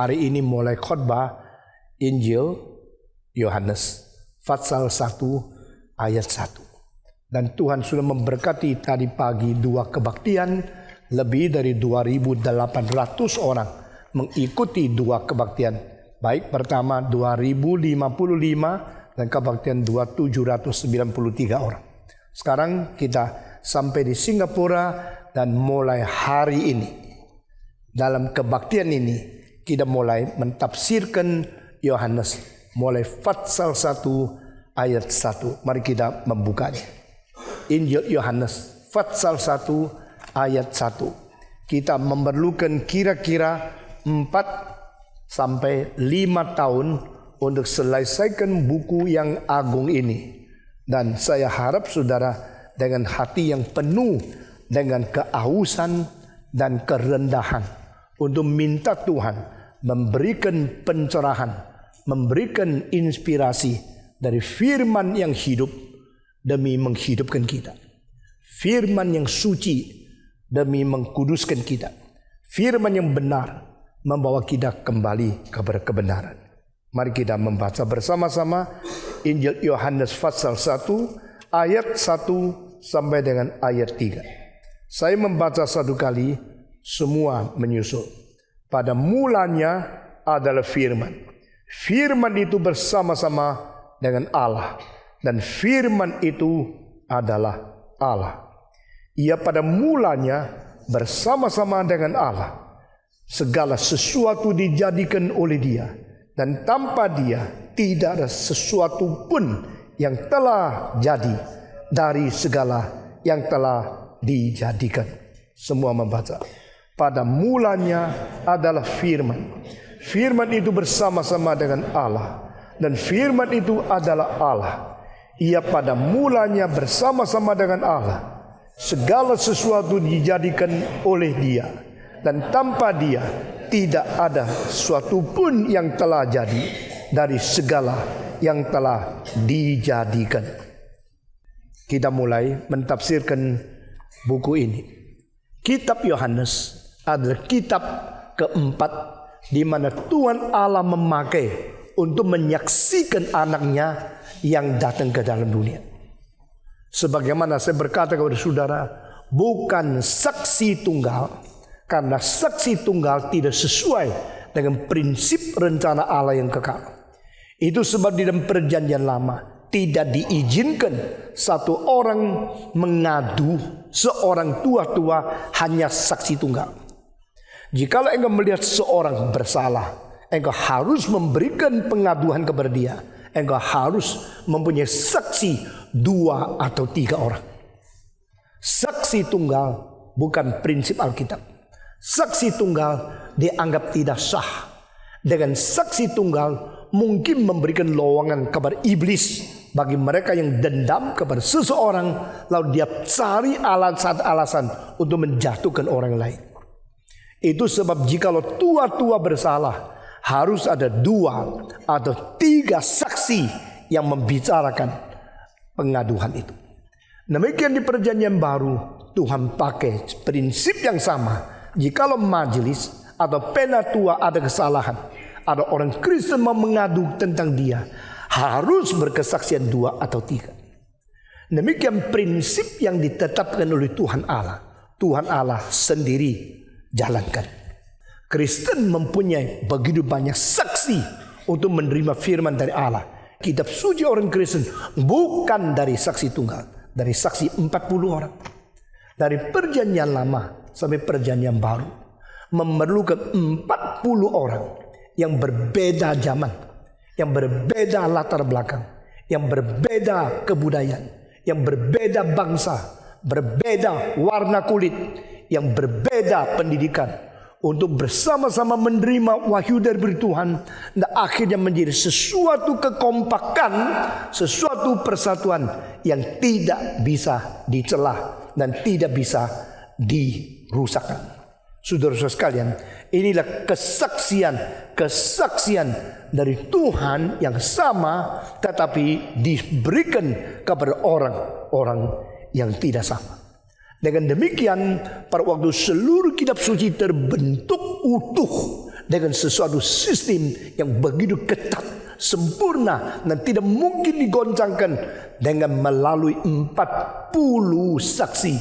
hari ini mulai khotbah Injil Yohanes pasal 1 ayat 1. Dan Tuhan sudah memberkati tadi pagi 2 kebaktian, lebih dari 2.800 orang mengikuti 2 kebaktian. Baik pertama 2.055 dan kebaktian 2.793 orang. Sekarang kita sampai di Singapura dan mulai hari ini dalam kebaktian ini kita mulai mentafsirkan Yohanes mulai pasal 1 ayat 1. Mari kita membukanya. Injil Yohanes pasal 1 ayat 1. Kita memerlukan kira-kira 4 sampai 5 tahun untuk selesaikan buku yang agung ini. Dan saya harap saudara dengan hati yang penuh dengan keausan dan kerendahan untuk minta Tuhan memberikan pencerahan, memberikan inspirasi dari firman yang hidup demi menghidupkan kita. Firman yang suci demi mengkuduskan kita. Firman yang benar membawa kita kembali kepada kebenaran. Mari kita membaca bersama-sama Injil Yohanes pasal 1 ayat 1 sampai dengan ayat 3. Saya membaca satu kali, semua menyusul. Pada mulanya adalah firman. Firman itu bersama-sama dengan Allah. Dan firman itu adalah Allah. Ia pada mulanya bersama-sama dengan Allah. Segala sesuatu dijadikan oleh Dia. Dan tanpa Dia tidak ada sesuatu pun yang telah jadi dari segala yang telah dijadikan. Semua membaca. Pada mulanya adalah firman. Firman itu bersama-sama dengan Allah. Dan firman itu adalah Allah. Ia pada mulanya bersama-sama dengan Allah. Segala sesuatu dijadikan oleh Dia. Dan tanpa Dia tidak ada sesuatu pun yang telah jadi dari segala yang telah dijadikan. Kita mulai mentafsirkan buku ini. Kitab Yohanes adalah kitab keempat di mana Tuhan Allah memakai untuk menyaksikan anaknya yang datang ke dalam dunia. Sebagaimana saya berkata kepada saudara, bukan saksi tunggal, karena saksi tunggal tidak sesuai dengan prinsip rencana Allah yang kekal. Itu sebab di dalam perjanjian lama tidak diizinkan satu orang mengadu seorang tua-tua hanya saksi tunggal. Jikalau engkau melihat seorang bersalah, engkau harus memberikan pengaduan kepada dia. Engkau harus mempunyai saksi 2 atau 3 orang. Saksi tunggal bukan prinsip Alkitab. Saksi tunggal dianggap tidak sah. Dengan saksi tunggal mungkin memberikan lowongan kepada iblis bagi mereka yang dendam kepada seseorang, lalu dia cari alasan-alasan untuk menjatuhkan orang lain. Itu sebab jikalau tua-tua bersalah, harus ada 2 atau 3 saksi yang membicarakan pengaduan itu. Demikian di perjanjian baru, Tuhan pakai prinsip yang sama. Jikalau majelis atau penatua ada kesalahan, ada orang Kristen mau mengadu tentang dia, harus berkesaksian 2 atau 3. Demikian prinsip yang ditetapkan oleh Tuhan Allah. Tuhan Allah sendiri jalankan. Kristen mempunyai begitu banyak saksi untuk menerima firman dari Allah. Kitab suci orang Kristen bukan dari saksi tunggal, dari saksi 40 orang. Dari perjanjian lama sampai perjanjian baru memerlukan 40 orang yang berbeda zaman, yang berbeda latar belakang, yang berbeda kebudayaan, yang berbeda bangsa, berbeda warna kulit, yang berbeda pendidikan, untuk bersama-sama menerima wahyu dari Tuhan dan akhirnya menjadi sesuatu kekompakan, sesuatu persatuan yang tidak bisa dicelah dan tidak bisa dirusakkan. Saudara-saudara sekalian, inilah kesaksian dari Tuhan yang sama tetapi diberikan kepada orang-orang yang tidak sama. Dengan demikian, pada waktu seluruh kitab suci terbentuk utuh dengan sesuatu sistem yang begitu ketat, sempurna, dan tidak mungkin digoncangkan dengan melalui 40 saksi.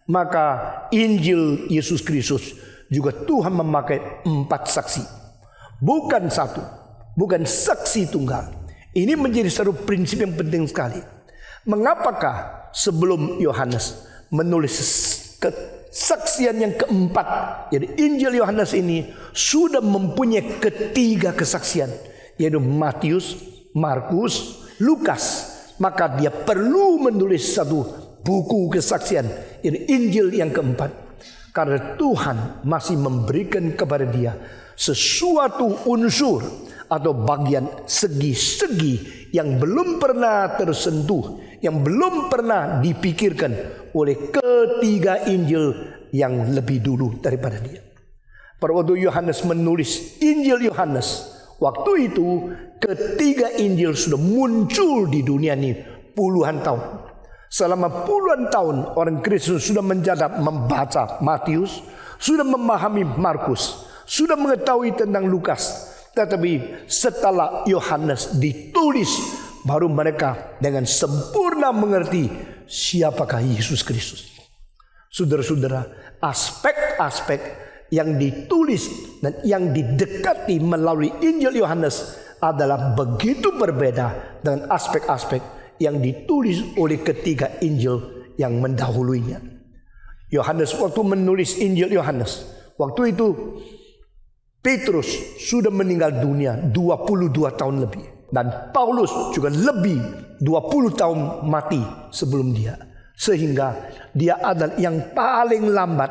Maka Injil Yesus Kristus juga Tuhan memakai 4 saksi. Bukan satu, bukan saksi tunggal. Ini menjadi satu prinsip yang penting sekali. Mengapakah sebelum Yohanes menulis kesaksian yang keempat, jadi Injil Yohanes ini sudah mempunyai ketiga kesaksian, yaitu Matius, Markus, Lukas. Maka dia perlu menulis satu buku kesaksian, yaitu Injil yang keempat. Karena Tuhan masih memberikan kepada dia sesuatu unsur atau bagian segi-segi yang belum pernah tersentuh, yang belum pernah dipikirkan oleh ketiga Injil yang lebih dulu daripada dia. Pada waktu Yohanes menulis Injil Yohanes, waktu itu ketiga Injil sudah muncul di dunia ini puluhan tahun. Selama puluhan tahun orang Kristen sudah menjadi membaca Matius, sudah memahami Markus, sudah mengetahui tentang Lukas. Tetapi setelah Yohanes ditulis, baru mereka dengan sempurna mengerti siapakah Yesus Kristus. Saudara-saudara, aspek-aspek yang ditulis dan yang didekati melalui Injil Yohanes adalah begitu berbeda dengan aspek-aspek yang ditulis oleh ketiga Injil yang mendahuluinya. Yohanes waktu menulis Injil Yohanes, waktu itu Petrus sudah meninggal dunia 22 tahun lebih. Dan Paulus juga lebih 20 tahun mati sebelum dia. Sehingga dia adalah yang paling lambat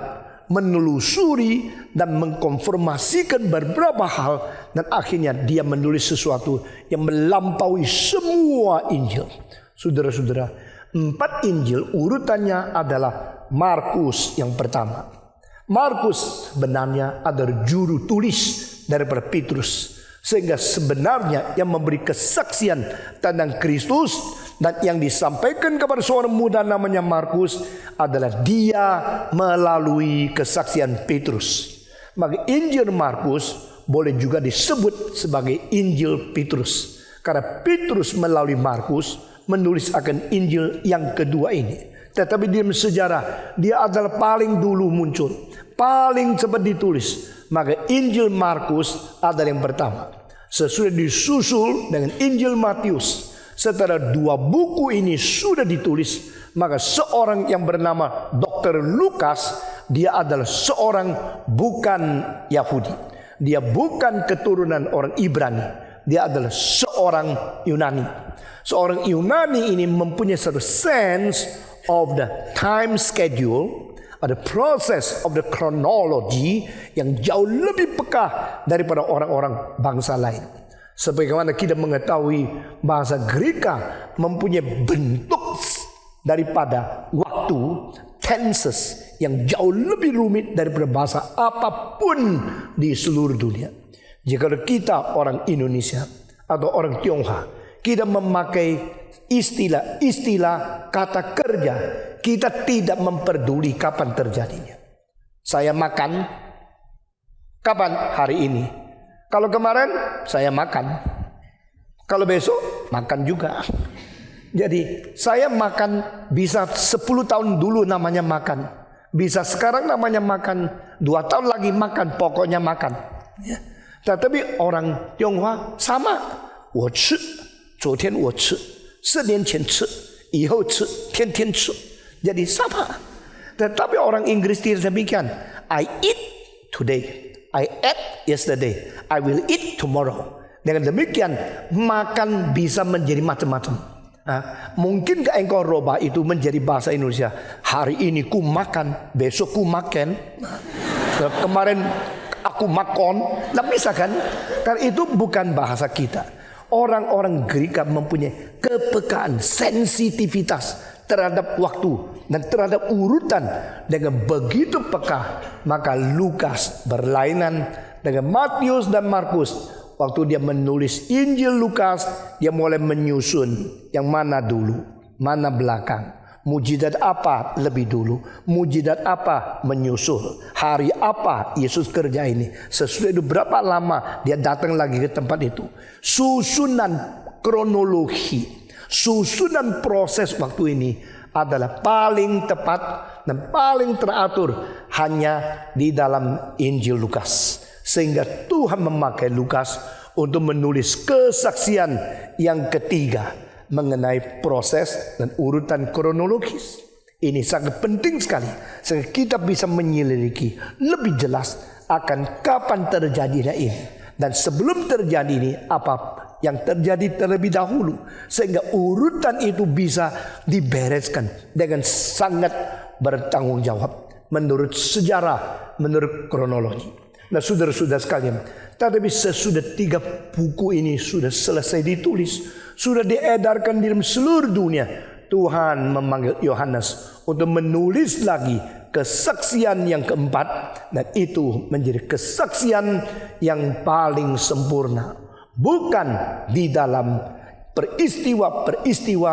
menelusuri dan mengkonfirmasikan beberapa hal. Dan akhirnya dia menulis sesuatu yang melampaui semua Injil. Saudara-saudara, 4 Injil urutannya adalah Markus yang pertama. Markus sebenarnya adalah juru tulis daripada Petrus, sehingga sebenarnya yang memberi kesaksian tentang Kristus dan yang disampaikan kepada seorang muda namanya Markus adalah dia melalui kesaksian Petrus. Maka Injil Markus boleh juga disebut sebagai Injil Petrus, karena Petrus melalui Markus menulis akan Injil yang kedua ini. Tetapi di sejarah dia adalah paling dulu muncul, paling cepat ditulis. Maka Injil Markus adalah yang pertama. Sesudah disusul dengan Injil Matius. Setelah 2 buku ini sudah ditulis, maka seorang yang bernama Dr. Lukas, dia adalah seorang bukan Yahudi. Dia bukan keturunan orang Ibrani. Dia adalah seorang Yunani. Seorang Yunani ini mempunyai satu sense of the time schedule, the process of the chronology yang jauh lebih peka daripada orang-orang bangsa lain. Sebagaimana kita mengetahui bahasa Greka mempunyai bentuk daripada waktu, tenses, yang jauh lebih rumit daripada bahasa apapun di seluruh dunia. Jika kita orang Indonesia atau orang Tionghoa, kita memakai istilah kata kerja, kita tidak memperduli kapan terjadinya. Saya makan kapan? Hari ini. Kalau kemarin saya makan, kalau besok makan juga. Jadi saya makan bisa 10 tahun dulu namanya makan, bisa sekarang namanya makan, 2 tahun lagi makan, pokoknya makan. Tetapi orang Tionghoa sama, 我吃昨天我吃4年前吃以后吃天天吃. Jadi sama. Tetapi orang Inggris tidak demikian. I eat today, I ate yesterday, I will eat tomorrow. Dengan demikian makan bisa menjadi macam-macam. Mungkinkah engkau rubah itu menjadi bahasa Indonesia? Hari ini ku makan, besok ku makan, kemarin aku makan. Tidak bisa kan? Karena itu bukan bahasa kita. Orang-orang Greka mempunyai kepekaan, sensitivitas terhadap waktu dan terhadap urutan dengan begitu peka. Maka Lukas berlainan dengan Matius dan Markus. Waktu dia menulis Injil Lukas, dia mulai menyusun yang mana dulu, mana belakang, Mujizat apa lebih dulu? Mujizat apa menyusul? Hari apa Yesus kerja ini? Sesudah itu berapa lama dia datang lagi ke tempat itu? Susunan kronologi, susunan proses waktu ini adalah paling tepat dan paling teratur hanya di dalam Injil Lukas. Sehingga Tuhan memakai Lukas untuk menulis kesaksian yang ketiga mengenai proses dan urutan kronologis. Ini sangat penting sekali sehingga kita bisa menyelidiki lebih jelas akan kapan terjadinya ini, dan sebelum terjadi ini apa yang terjadi terlebih dahulu, sehingga urutan itu bisa dibereskan dengan sangat bertanggung jawab menurut sejarah, menurut kronologi. Nah, saudara-saudara sekalian, tetapi sesudah 3 buku ini sudah selesai ditulis, sudah diedarkan di dalam seluruh dunia, Tuhan memanggil Yohanes untuk menulis lagi kesaksian yang keempat, dan itu menjadi kesaksian yang paling sempurna. Bukan di dalam peristiwa-peristiwa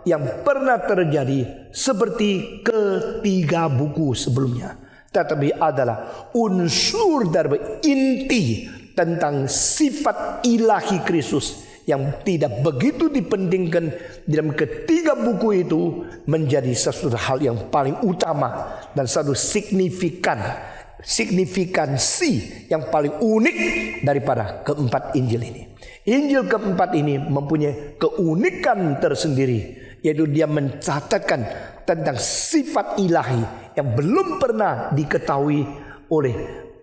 yang pernah terjadi seperti ketiga buku sebelumnya, tetapi adalah unsur dari inti tentang sifat ilahi Kristus yang tidak begitu dipentingkan dalam ketiga buku itu, menjadi sesuatu hal yang paling utama dan satu signifikansi yang paling unik daripada keempat Injil ini. Injil keempat ini mempunyai keunikan tersendiri, yaitu dia mencatatkan tentang sifat ilahi yang belum pernah diketahui oleh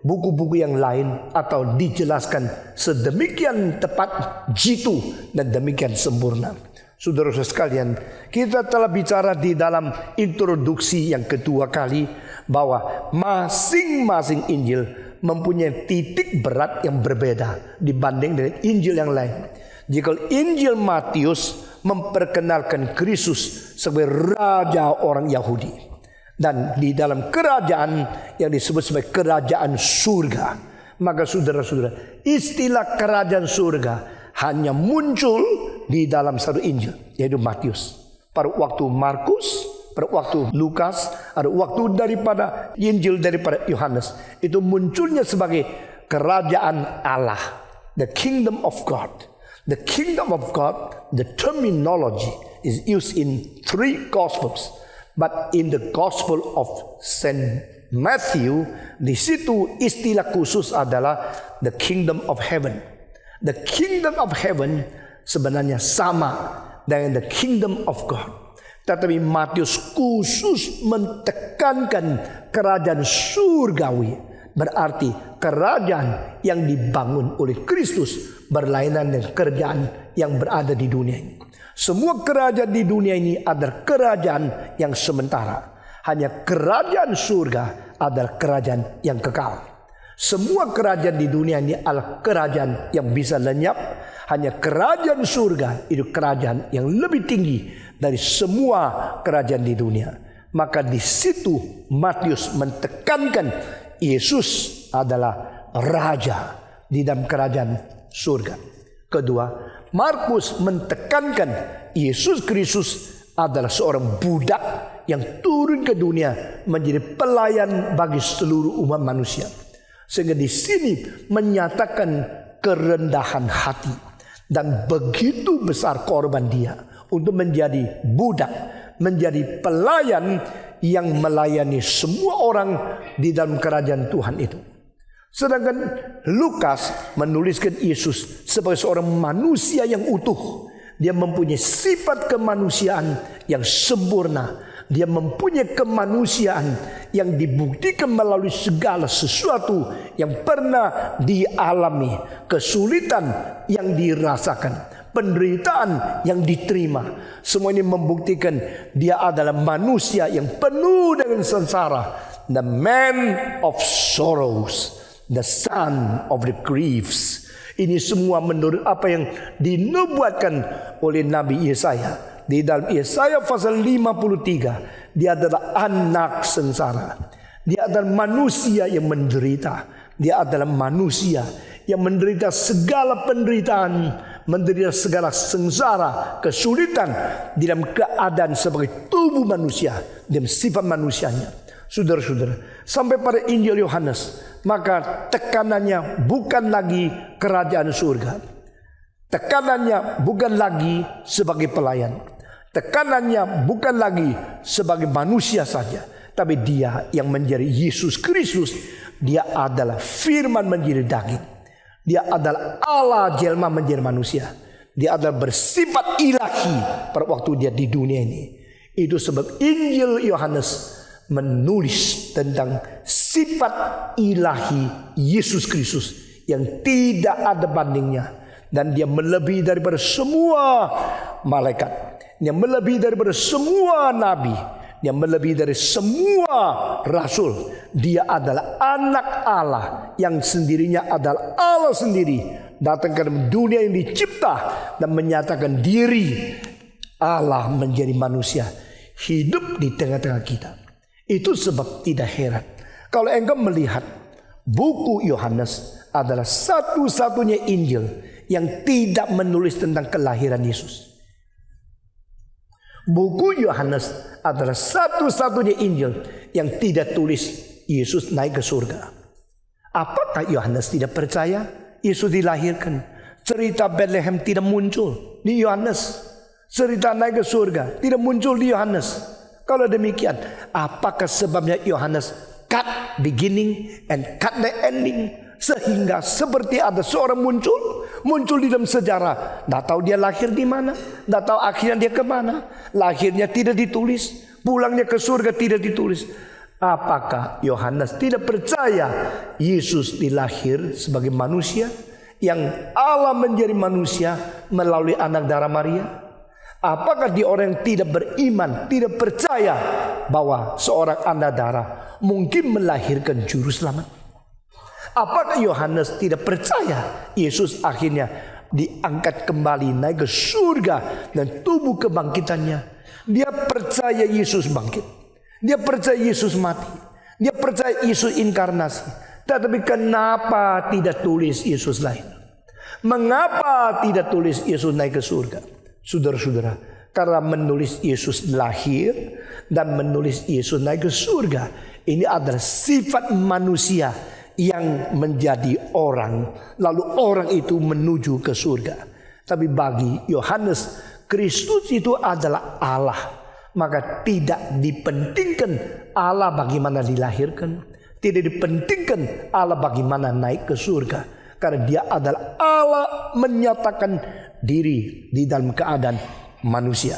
buku-buku yang lain atau dijelaskan sedemikian tepat, jitu dan demikian sempurna. Saudara-saudara sekalian, kita telah bicara di dalam introduksi yang kedua kali bahwa masing-masing Injil mempunyai titik berat yang berbeda dibanding dengan Injil yang lain. Jika Injil Matius memperkenalkan Kristus sebagai raja orang Yahudi, dan di dalam kerajaan yang disebut sebagai kerajaan surga, maka saudara-saudara, istilah kerajaan surga hanya muncul di dalam satu Injil, yaitu Matius. Pada waktu Markus, pada waktu Lukas, ada waktu daripada Injil daripada Yohanes, itu munculnya sebagai kerajaan Allah, the kingdom of God. The kingdom of God, the terminology is used in 3 Gospels. But in the Gospel of Saint Matthew, di situ istilah khusus adalah the kingdom of heaven. The kingdom of heaven sebenarnya sama dengan the kingdom of God. Tetapi Matius khusus mentekankan kerajaan surgawi, berarti kerajaan yang dibangun oleh Kristus berlainan dengan kerajaan yang berada di dunia ini. Semua kerajaan di dunia ini adalah kerajaan yang sementara. Hanya kerajaan surga adalah kerajaan yang kekal. Semua kerajaan di dunia ini adalah kerajaan yang bisa lenyap. Hanya kerajaan surga itu kerajaan yang lebih tinggi dari semua kerajaan di dunia. Maka di situ Matius mentekankan Yesus adalah raja di dalam kerajaan surga. Kedua, Markus mentekankan Yesus Kristus adalah seorang budak yang turun ke dunia menjadi pelayan bagi seluruh umat manusia. Sehingga di sini menyatakan kerendahan hati dan begitu besar korban dia untuk menjadi budak, menjadi pelayan yang melayani semua orang di dalam kerajaan Tuhan itu. Sedangkan Lukas menuliskan Yesus sebagai seorang manusia yang utuh. Dia mempunyai sifat kemanusiaan yang sempurna. Dia mempunyai kemanusiaan yang dibuktikan melalui segala sesuatu yang pernah dialami, kesulitan yang dirasakan, penderitaan yang diterima. Semua ini membuktikan dia adalah manusia yang penuh dengan sengsara. The man of sorrows, the son of the griefs. Ini semua menurut apa yang dinubuatkan oleh Nabi Yesaya. Di dalam Yesaya pasal 53, dia adalah anak sengsara. Dia adalah manusia yang menderita. Dia adalah manusia yang menderita segala penderitaan, menderita segala sengsara, kesulitan di dalam keadaan sebagai Tuhan tubuh manusia dan sifat manusianya. Saudara-saudara, sampai pada Injil Yohanes, maka tekanannya bukan lagi kerajaan surga. Tekanannya bukan lagi sebagai pelayan. Tekanannya bukan lagi sebagai manusia saja, tapi dia yang menjadi Yesus Kristus. Dia adalah firman menjadi daging. Dia adalah Allah jelma menjadi manusia. Dia adalah bersifat ilahi pada waktu dia di dunia ini. Itu sebab Injil Yohanes menulis tentang sifat ilahi Yesus Kristus yang tidak ada bandingnya. Dan dia melebihi daripada semua malaikat. Dia melebihi daripada semua nabi. Dia melebihi dari semua rasul. Dia adalah anak Allah yang sendirinya adalah Allah sendiri. Datang ke dalam dunia yang dicipta dan menyatakan diri Allah menjadi manusia. Hidup di tengah-tengah kita. Itu sebab tidak heran kalau engkau melihat buku Yohanes adalah satu-satunya Injil yang tidak menulis tentang kelahiran Yesus. Buku Yohanes adalah satu-satunya Injil yang tidak tulis Yesus naik ke surga. Apakah Yohanes tidak percaya Yesus dilahirkan? Cerita Bethlehem tidak muncul di Yohanes. Cerita naik ke surga tidak muncul di Yohanes. Kalau demikian, apakah sebabnya Yohanes cut beginning and cut the ending? Sehingga seperti ada seorang muncul di dalam sejarah. Tidak tahu dia lahir di mana, tidak tahu akhirnya dia kemana. Lahirnya tidak ditulis, pulangnya ke surga tidak ditulis. Apakah Yohanes tidak percaya Yesus dilahir sebagai manusia, yang Allah menjadi manusia melalui anak darah Maria? Apakah dia orang yang tidak beriman, tidak percaya bahwa seorang anak darah mungkin melahirkan juru selamat? Apakah Yohanes tidak percaya Yesus akhirnya diangkat kembali naik ke surga dan tubuh kebangkitannya? Dia percaya Yesus bangkit. Dia percaya Yesus mati. Dia percaya Yesus inkarnasi. Tetapi kenapa tidak tulis Yesus lahir? Mengapa tidak tulis Yesus naik ke surga? Saudara-saudara, karena menulis Yesus lahir dan menulis Yesus naik ke surga, ini adalah sifat manusia yang menjadi orang, lalu orang itu menuju ke surga. Tapi bagi Yohanes, Kristus itu adalah Allah, maka tidak dipentingkan Allah bagaimana dilahirkan, tidak dipentingkan Allah bagaimana naik ke surga, karena dia adalah Allah menyatakan diri di dalam keadaan manusia.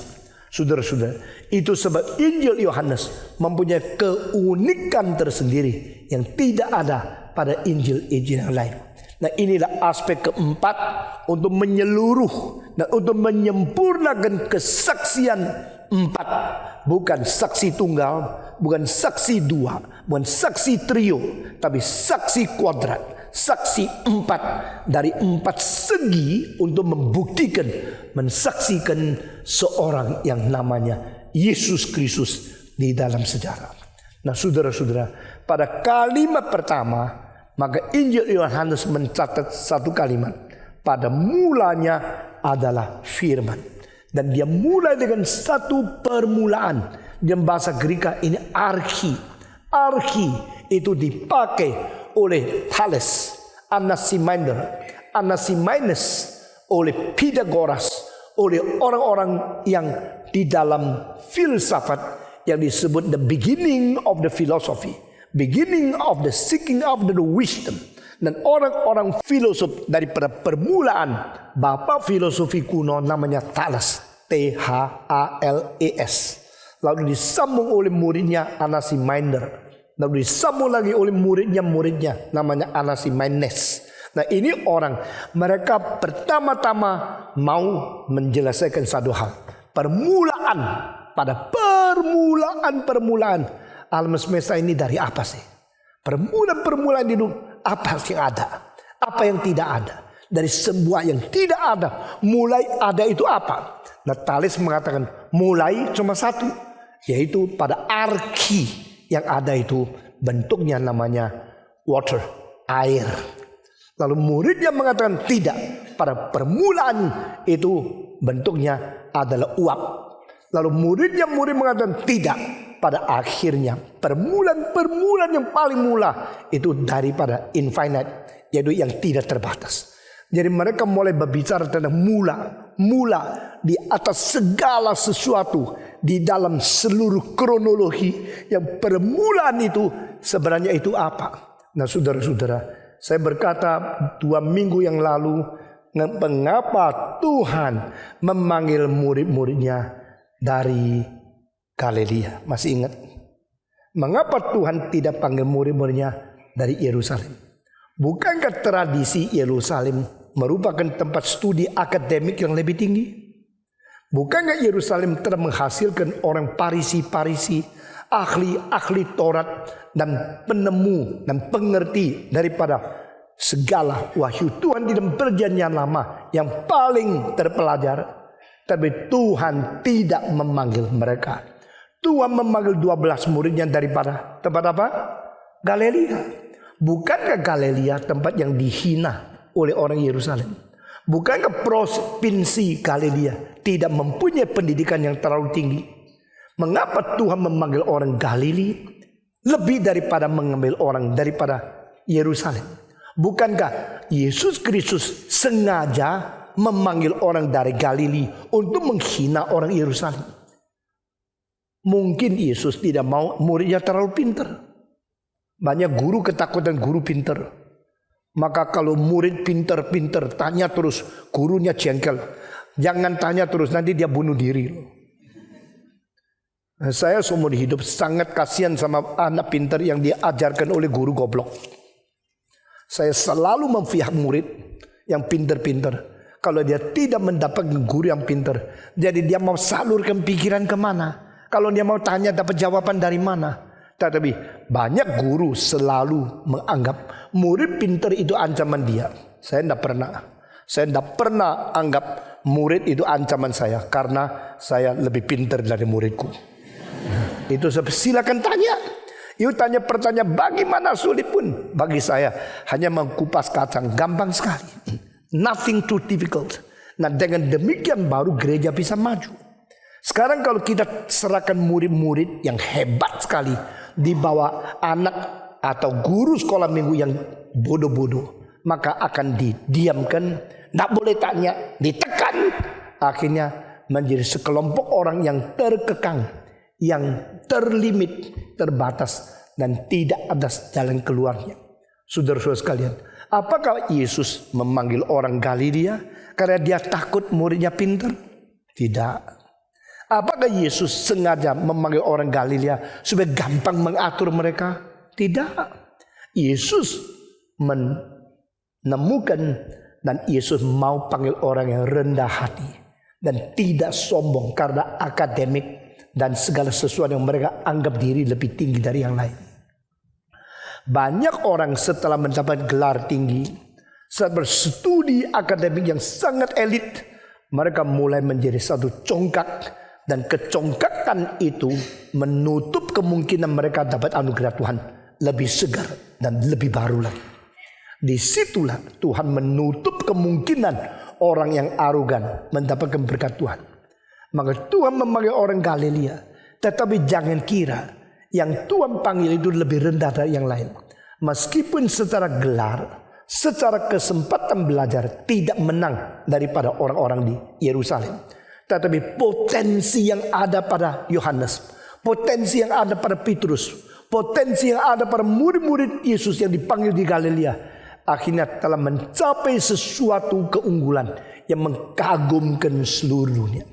Saudara-saudara, itu sebab Injil Yohanes mempunyai keunikan tersendiri yang tidak ada pada Injil-Injil yang lain. Nah, inilah aspek keempat untuk menyeluruh dan untuk menyempurnakan kesaksian empat. Bukan saksi tunggal, bukan saksi dua, bukan saksi trio, tapi saksi kuadrat. Saksi empat dari empat segi untuk membuktikan, mensaksikan seorang yang namanya Yesus Kristus di dalam sejarah. Nah, saudara-saudara, pada kalimat pertama, maka Injil Yohanes mencatat satu kalimat. Pada mulanya adalah firman. Dan dia mulai dengan satu permulaan. Dalam bahasa Greka ini archi. Archi itu dipakai oleh Thales, Anaximenes, oleh Pythagoras, oleh orang-orang yang di dalam filsafat yang disebut the beginning of the philosophy, beginning of the seeking of the wisdom. Dan orang-orang filosof daripada permulaan, bapak filosofi kuno namanya Thales, Thales. Lalu disambung oleh muridnya Anaximenes. Lalu disambung lagi oleh muridnya namanya Anaximenes. Nah, ini orang, mereka pertama-tama mau menjelaskan satu hal. Pada permulaan alam semesta ini dari apa sih? Permulaan itu apa yang ada? Apa yang tidak ada? Dari sebuah yang tidak ada, mulai ada itu apa? Nah, Thales mengatakan mulai cuma satu, yaitu pada arki. Yang ada itu bentuknya namanya water, air. Lalu muridnya mengatakan tidak. Pada permulaan itu bentuknya adalah uap. Lalu murid mengatakan tidak. Pada akhirnya permulaan yang paling mula itu daripada infinite, yaitu yang tidak terbatas. Jadi mereka mulai berbicara tentang mula di atas segala sesuatu di dalam seluruh kronologi, yang permulaan itu sebenarnya itu apa. Nah saudara-saudara, saya berkata 2 minggu yang lalu, mengapa Tuhan memanggil murid-muridnya dari Galilea? Masih ingat? Mengapa Tuhan tidak panggil murid-muridnya dari Yerusalem? Bukankah tradisi Yerusalem merupakan tempat studi akademik yang lebih tinggi? Bukankah Yerusalem telah menghasilkan orang Parisi, ahli Taurat, dan penemu dan pengerti daripada segala wahyu Tuhan di dalam Perjanjian Lama yang paling terpelajar? Tapi Tuhan tidak memanggil mereka. Tuhan memanggil 12 muridnya daripada tempat apa? Galilea. Bukankah Galilea tempat yang dihina oleh orang Yerusalem? Bukankah provinsi Galilea tidak mempunyai pendidikan yang terlalu tinggi? Mengapa Tuhan memanggil orang Galilea lebih daripada mengambil orang daripada Yerusalem? Bukankah Yesus Kristus sengaja memanggil orang dari Galilea untuk menghina orang Yerusalem? Mungkin Yesus tidak mau muridnya terlalu pintar. Banyak guru ketakutan guru pintar. Maka kalau murid pintar-pintar tanya terus, gurunya jengkel. Jangan tanya terus, nanti dia bunuh diri. Saya seumur hidup sangat kasihan sama anak pintar yang diajarkan oleh guru goblok. Saya selalu memihak murid yang pintar-pintar. Kalau dia tidak mendapatkan guru yang pintar, jadi dia mau salurkan pikiran kemana? Kalau dia mau tanya dapat jawaban dari mana? Tetapi banyak guru selalu menganggap murid pintar itu ancaman dia. Saya tidak pernah anggap murid itu ancaman saya, karena saya lebih pintar dari muridku. Itu silakan tanya. Yuk tanya pertanyaan bagaimana sulit pun. Bagi saya hanya mengupas kacang gampang sekali. Nothing too difficult. Nah dengan demikian baru gereja bisa maju. Sekarang kalau kita serahkan murid-murid yang hebat sekali di bawah anak atau guru sekolah minggu yang bodoh-bodoh, maka akan didiamkan, tidak boleh tanya, ditekan. Akhirnya menjadi sekelompok orang yang terkekang, yang terlimit, terbatas, dan tidak ada jalan keluarnya. Saudara-saudara sekalian, apakah Yesus memanggil orang Galilea karena dia takut muridnya pintar? Tidak. Apakah Yesus sengaja memanggil orang Galilea supaya gampang mengatur mereka? Tidak. Yesus menemukan dan Yesus mau panggil orang yang rendah hati dan tidak sombong karena akademik dan segala sesuatu yang mereka anggap diri lebih tinggi dari yang lain. Banyak orang setelah mendapat gelar tinggi, setelah berstudi akademik yang sangat elit, mereka mulai menjadi satu congkak. Dan kecongkakan itu menutup kemungkinan mereka dapat anugerah Tuhan lebih segar dan lebih baru lagi. Disitulah Tuhan menutup kemungkinan orang yang arogan mendapatkan berkat Tuhan. Maka Tuhan memanggil orang Galilea. Tetapi jangan kira yang Tuhan panggil itu lebih rendah dari yang lain. Meskipun secara gelar, secara kesempatan belajar tidak menang daripada orang-orang di Yerusalem. Tetapi potensi yang ada pada Yohanes, potensi yang ada pada Petrus, potensi yang ada pada murid-murid Yesus yang dipanggil di Galilea, akhirnya telah mencapai sesuatu keunggulan yang mengagumkan seluruh dunia.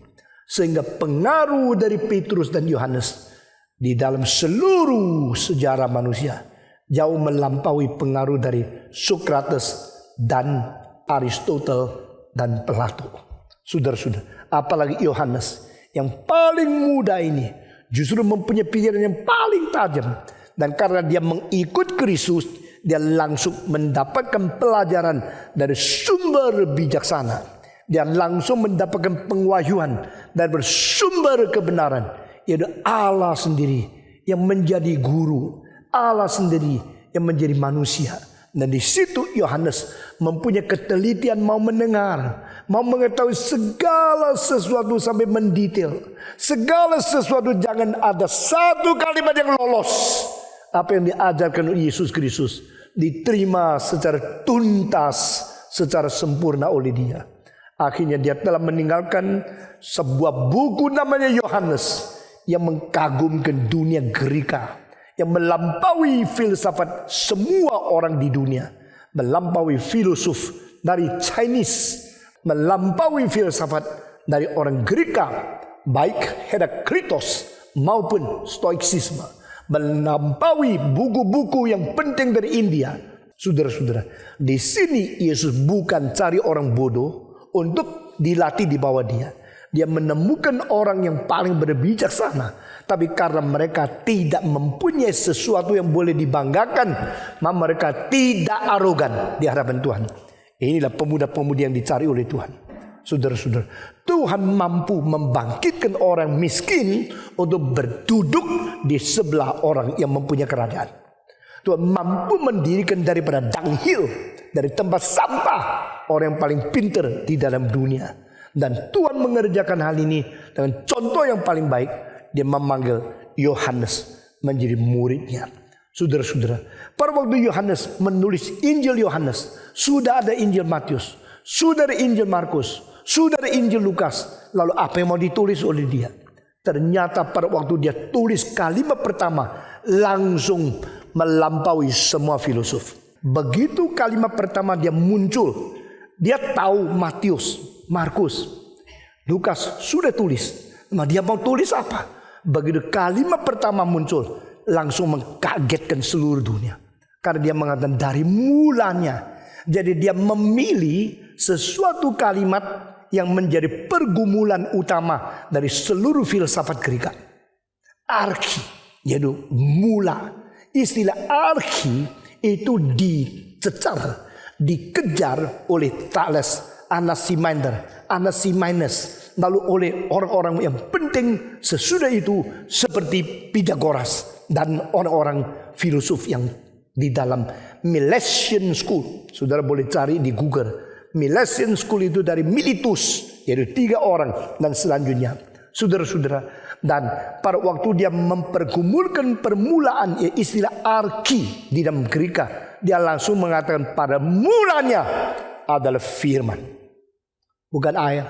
Sehingga pengaruh dari Petrus dan Yohanes di dalam seluruh sejarah manusia jauh melampaui pengaruh dari Sokrates dan Aristoteles dan Plato. Saudara-saudara, apalagi Yohanes yang paling muda ini justru mempunyai pikiran yang paling tajam. Dan karena dia mengikut Kristus, dia langsung mendapatkan pelajaran dari sumber bijaksana. Dia langsung mendapatkan pengawahyuan dari bersumber kebenaran, yaitu Allah sendiri yang menjadi guru, Allah sendiri yang menjadi manusia. Dan di situ Yohanes mempunyai ketelitian mau mendengar, mau mengetahui segala sesuatu sampai mendetail. Segala sesuatu, jangan ada satu kalimat yang lolos. Apa yang diajarkan oleh Yesus Kristus diterima secara tuntas, secara sempurna oleh Dia. Akhirnya Dia telah meninggalkan sebuah buku namanya Yohanes yang mengagumkan dunia Gerika, yang melampaui filsafat semua orang di dunia, melampaui filosof dari Chinese, melampaui filsafat dari orang Gerika, baik Heraklitos maupun Stoicisme, melampaui buku-buku yang penting dari India. Saudara-saudara, di sini Yesus bukan cari orang bodoh untuk dilatih di bawah Dia. Dia menemukan orang yang paling berbijaksana, tapi karena mereka tidak mempunyai sesuatu yang boleh dibanggakan, maka mereka tidak arogan di hadapan Tuhan. Inilah pemuda-pemudi yang dicari oleh Tuhan. Saudara-saudara, Tuhan mampu membangkitkan orang miskin untuk berduduk di sebelah orang yang mempunyai kerajaan. Tuhan mampu mendirikan daripada dunghill, dari tempat sampah, orang yang paling pintar di dalam dunia. Dan Tuhan mengerjakan hal ini dengan contoh yang paling baik. Dia memanggil Yohanes menjadi muridnya. Saudara-saudara, pada waktu Yohanes menulis Injil Yohanes, sudah ada Injil Matius, sudah ada Injil Markus, sudah ada Injil Lukas. Lalu apa yang mau ditulis oleh dia? Ternyata pada waktu dia tulis kalimat pertama, langsung melampaui semua filosof. Begitu kalimat pertama dia muncul, dia tahu Matius, Markus, Lukas sudah tulis. Nah, dia mau tulis apa? Begitu kalimat pertama muncul, langsung mengkagetkan seluruh dunia. Karena dia mengatakan dari mulanya. Jadi dia memilih sesuatu kalimat yang menjadi pergumulan utama dari seluruh filsafat Gerika. Arki, yaitu mula. Istilah arki itu dicecar, dikejar oleh Thales, Anaximenes, lalu oleh orang-orang yang penting sesudah itu seperti Pythagoras dan orang-orang filosof yang di dalam Milesian School. Saudara boleh cari di Google. Milesian School itu dari Miletus, yaitu 3 orang dan selanjutnya. Saudara-saudara, dan pada waktu dia mempergumulkan permulaan istilah arki di dalam Gerika, dia langsung mengatakan pada mulanya adalah firman. Bukan air,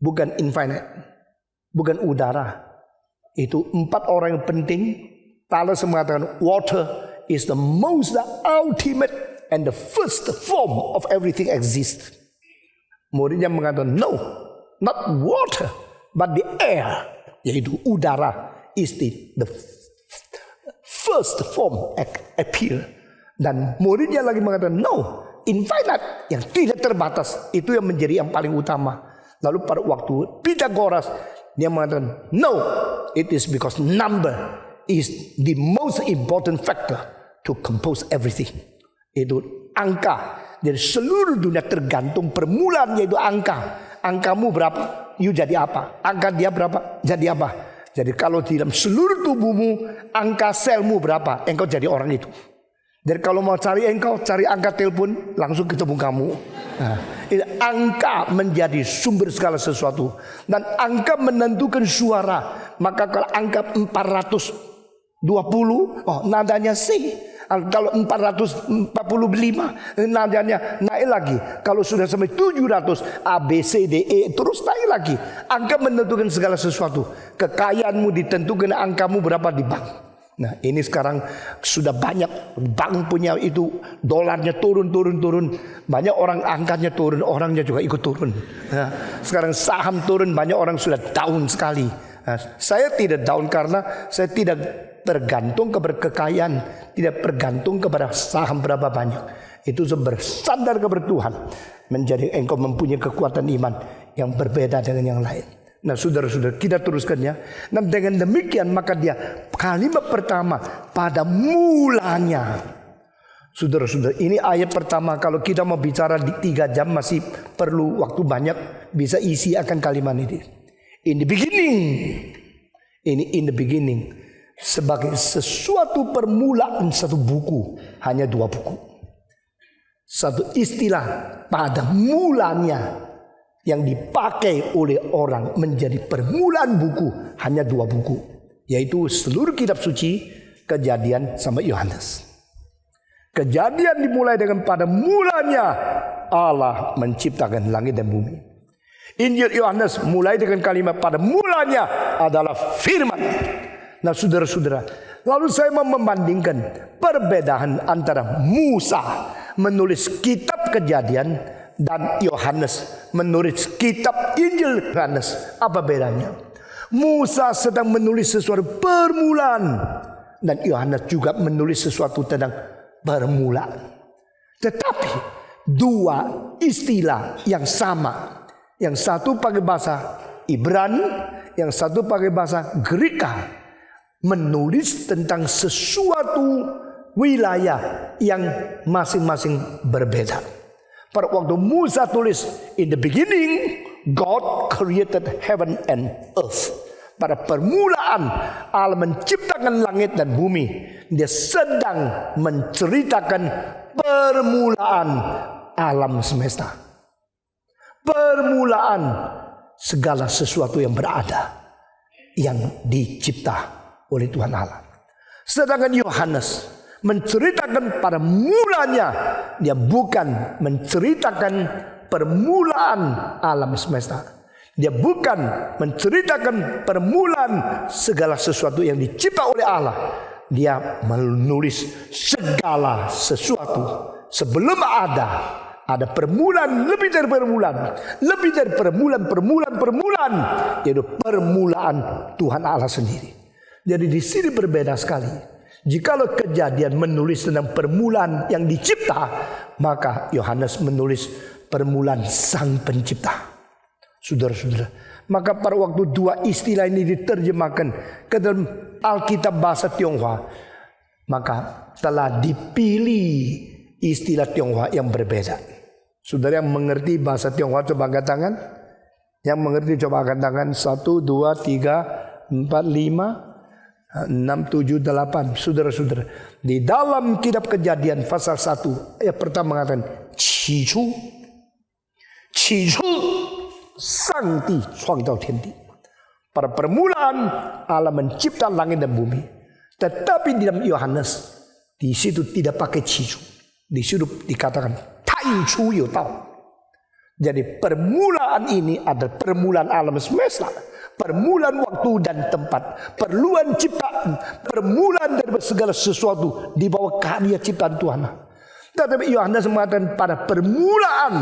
bukan infinite, bukan udara. Itu 4 orang yang penting. Thales mengatakan water is the most ultimate and the first form of everything exists. Muridnya mengatakan no, not water, but the air, yaitu udara is the first form appear. Dan muridnya lagi mengatakan no, infinite, yang tidak terbatas, itu yang menjadi yang paling utama. Lalu pada waktu Pythagoras, dia mengatakan no, it is because number is the most important factor to compose everything. Itu angka. Jadi seluruh dunia tergantung permulaan, yaitu angka. Angkamu berapa, you jadi apa. Angka dia berapa, jadi apa. Jadi kalau di dalam seluruh tubuhmu, angka selmu berapa, engkau jadi orang itu. Jadi kalau mau cari engkau, cari angka telepon, langsung ketemu kamu. Nah, angka menjadi sumber segala sesuatu. Dan angka menentukan suara. Maka kalau angka 420, oh nadanya C. Kalau 445, nadanya naik lagi. Kalau sudah sampai 700, A, B, C, D, E, terus naik lagi. Angka menentukan segala sesuatu. Kekayaanmu ditentukan angkamu berapa di bank. Nah ini sekarang sudah banyak bank punya itu, dolarnya turun. Banyak orang angkanya turun, orangnya juga ikut turun. Nah, sekarang saham turun, banyak orang sudah down sekali. Nah, saya tidak down karena saya tidak tergantung kepada kekayaan, tidak bergantung kepada saham berapa banyak. Itu bersandar kepada Tuhan, menjadi engkau mempunyai kekuatan iman yang berbeda dengan yang lain. Nah saudara-saudara, kita teruskan ya. Dan dengan demikian maka dia kalimat pertama pada mulanya. Saudara-saudara, ini ayat pertama. Kalau kita mau bicara di 3 jam masih perlu waktu banyak, bisa isi akan kalimat ini. In the beginning. Ini in the beginning. Sebagai sesuatu permulaan satu buku, hanya 2 buku. satu istilah pada mulanya yang dipakai oleh orang menjadi permulaan buku, hanya 2 buku, yaitu seluruh kitab suci, Kejadian sama Yohanes. Kejadian dimulai dengan pada mulanya Allah menciptakan langit dan bumi. Injil Yohanes mulai dengan kalimat pada mulanya adalah firman. Nah saudara-saudara, lalu saya mau membandingkan perbedaan antara Musa menulis kitab Kejadian dan Yohanes menulis kitab Injil Yohanes. Apa bedanya? Musa sedang menulis sesuatu permulaan, dan Yohanes juga menulis sesuatu tentang permulaan. Tetapi 2 istilah yang sama. Yang satu pakai bahasa Ibrani, yang satu pakai bahasa Greka, menulis tentang sesuatu wilayah yang masing-masing berbeda. Pada waktu Musa tulis, in the beginning God created heaven and earth. Pada permulaan Allah menciptakan langit dan bumi. Dia sedang menceritakan permulaan alam semesta. Permulaan segala sesuatu yang berada, yang dicipta oleh Tuhan Allah. Sedangkan Yohanes menceritakan pada mulanya, dia bukan menceritakan permulaan alam semesta. Dia bukan menceritakan permulaan segala sesuatu yang dicipta oleh Allah. Dia menulis segala sesuatu sebelum ada permulaan, lebih dari permulaan, yaitu permulaan Tuhan Allah sendiri. Jadi di sini berbeda sekali. Jikalau Kejadian menulis tentang permulaan yang dicipta, maka Yohanes menulis permulaan Sang Pencipta. Saudara-saudara, maka pada waktu 2 istilah ini diterjemahkan ke dalam Alkitab bahasa Tionghoa, maka telah dipilih istilah Tionghoa yang berbeda. Saudara yang mengerti bahasa Tionghoa coba angkat tangan. Yang mengerti coba angkat tangan. 1, 2, 3, 4, 5, 6, 7, 8. Saudara-saudara, di dalam kitab Kejadian pasal 1 ayat pertama mengatakan Qi Chu 上帝创造天地. Pada permulaan Allah mencipta langit dan bumi. Tetapi di dalam Yohanes di situ tidak pakai cicu. Di situ dikatakan tai chu you tao. Jadi permulaan ini adalah permulaan alam semesta, permulaan waktu dan tempat, permulaan ciptaan, permulaan dari segala sesuatu di bawah karya ciptaan Tuhan. Tetapi Yohanes mengatakan pada permulaan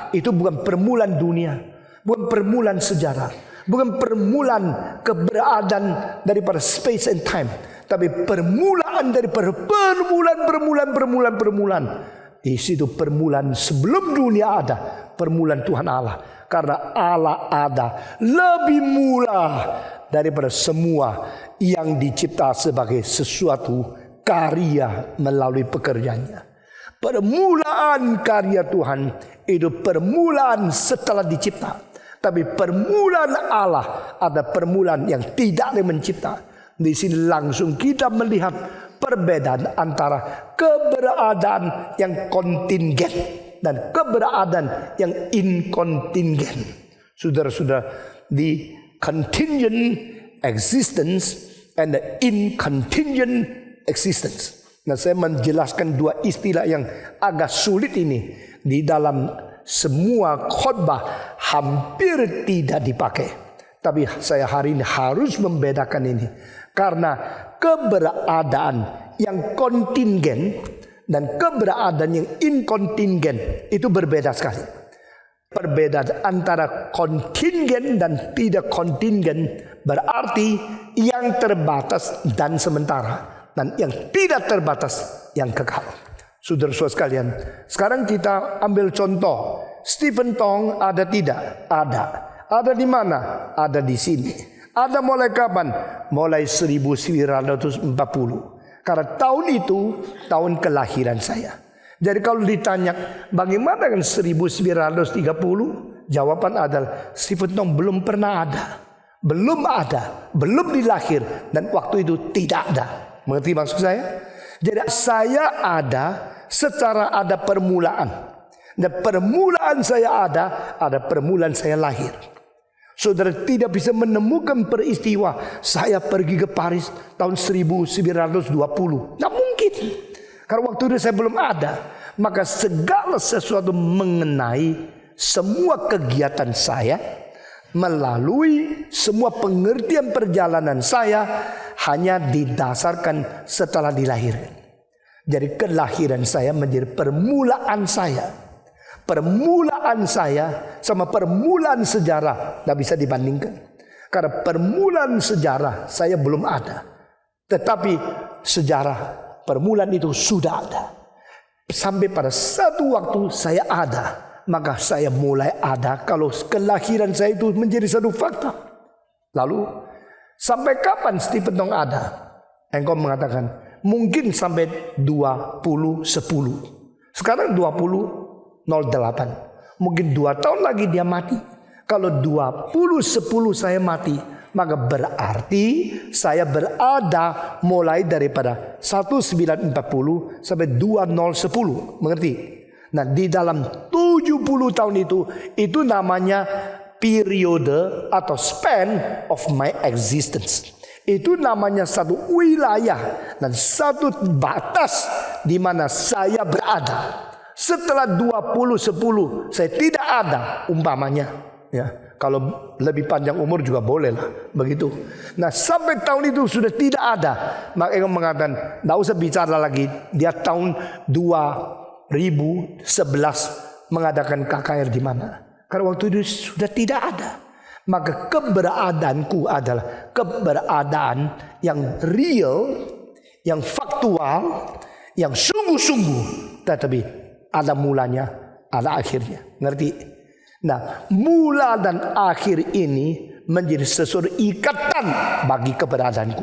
itu bukan permulaan dunia, bukan permulaan sejarah, bukan permulaan keberadaan daripada space and time, tapi permulaan daripada permulaan. Di situ permulaan sebelum dunia ada, permulaan Tuhan Allah. Karena Allah ada lebih mula daripada semua yang dicipta sebagai sesuatu karya melalui pekerjaannya. Permulaan karya Tuhan itu permulaan setelah dicipta. Tapi permulaan Allah ada permulaan yang tidak ada mencipta. Di sini langsung kita melihat perbedaan antara keberadaan yang kontingen dan keberadaan yang inkontingen. Saudara-saudara, the contingent existence and the incontingent existence. Nah, saya menjelaskan 2 istilah yang agak sulit ini di dalam semua khotbah hampir tidak dipakai. Tapi saya hari ini harus membedakan ini. Karena keberadaan yang kontingen dan keberadaan yang inkontingen itu berbeda sekali. Perbedaan antara kontingen dan tidak kontingen berarti yang terbatas dan sementara, dan yang tidak terbatas yang kekal. Saudara-saudara sekalian, sekarang kita ambil contoh. Stephen Tong ada tidak? Ada. Ada di mana? Ada di sini. Ada mulai kapan? Mulai 1940. Karena tahun itu tahun kelahiran saya. Jadi kalau ditanya bagaimana dengan 1930? Jawaban adalah Stephen Tong belum pernah ada. Belum ada. Belum dilahir. Dan waktu itu tidak ada. Mengerti maksud saya? Jadi saya ada secara ada permulaan. Dan permulaan saya ada permulaan saya lahir. Saudara tidak bisa menemukan peristiwa saya pergi ke Paris tahun 1920. Tidak mungkin. Karena waktu itu saya belum ada. Maka segala sesuatu mengenai semua kegiatan saya, melalui semua pengertian perjalanan saya, hanya didasarkan setelah dilahirkan. Jadi kelahiran saya menjadi permulaan saya. Permulaan saya sama permulaan sejarah tidak bisa dibandingkan. Karena permulaan sejarah saya belum ada. Tetapi sejarah permulaan itu sudah ada. Sampai pada satu waktu saya ada. Maka saya mulai ada kalau kelahiran saya itu menjadi satu fakta. Lalu sampai kapan Stephen Tong ada? Engkau mengatakan mungkin sampai 2010. Sekarang 2008. Mungkin 2 tahun lagi dia mati. Kalau 2010 saya mati, maka berarti saya berada mulai daripada 1940 sampai 2010. Mengerti? Nah, di dalam 70 tahun itu namanya periode atau span of my existence. Itu namanya satu wilayah dan satu batas di mana saya berada. Setelah 2010 saya tidak ada umpamanya, ya. Kalau lebih panjang umur juga boleh lah begitu. Nah sampai tahun itu sudah tidak ada, maka engkau mengatakan tidak usah bicara lagi. Dia tahun 2011 mengadakan KKR di mana? Karena waktu itu sudah tidak ada. Maka keberadaanku adalah keberadaan yang real, yang faktual, yang sungguh-sungguh, tetapi ada mulanya, ada akhirnya. Ngerti? Nah, mula dan akhir ini menjadi sesuatu ikatan bagi keberadaanku.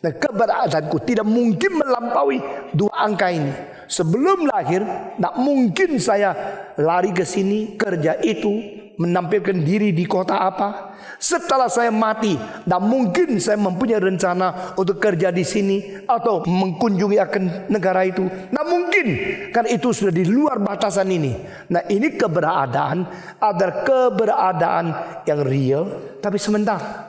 Nah, keberadaanku tidak mungkin melampaui 2 angka ini. Sebelum lahir, tak mungkin saya lari ke sini, kerja itu, menampilkan diri di kota apa. Setelah saya mati, tak mungkin saya mempunyai rencana untuk kerja di sini atau mengunjungi akan negara itu. Tak mungkin, karena itu sudah di luar batasan ini. Nah, ini keberadaan adalah keberadaan yang real, tapi sementara.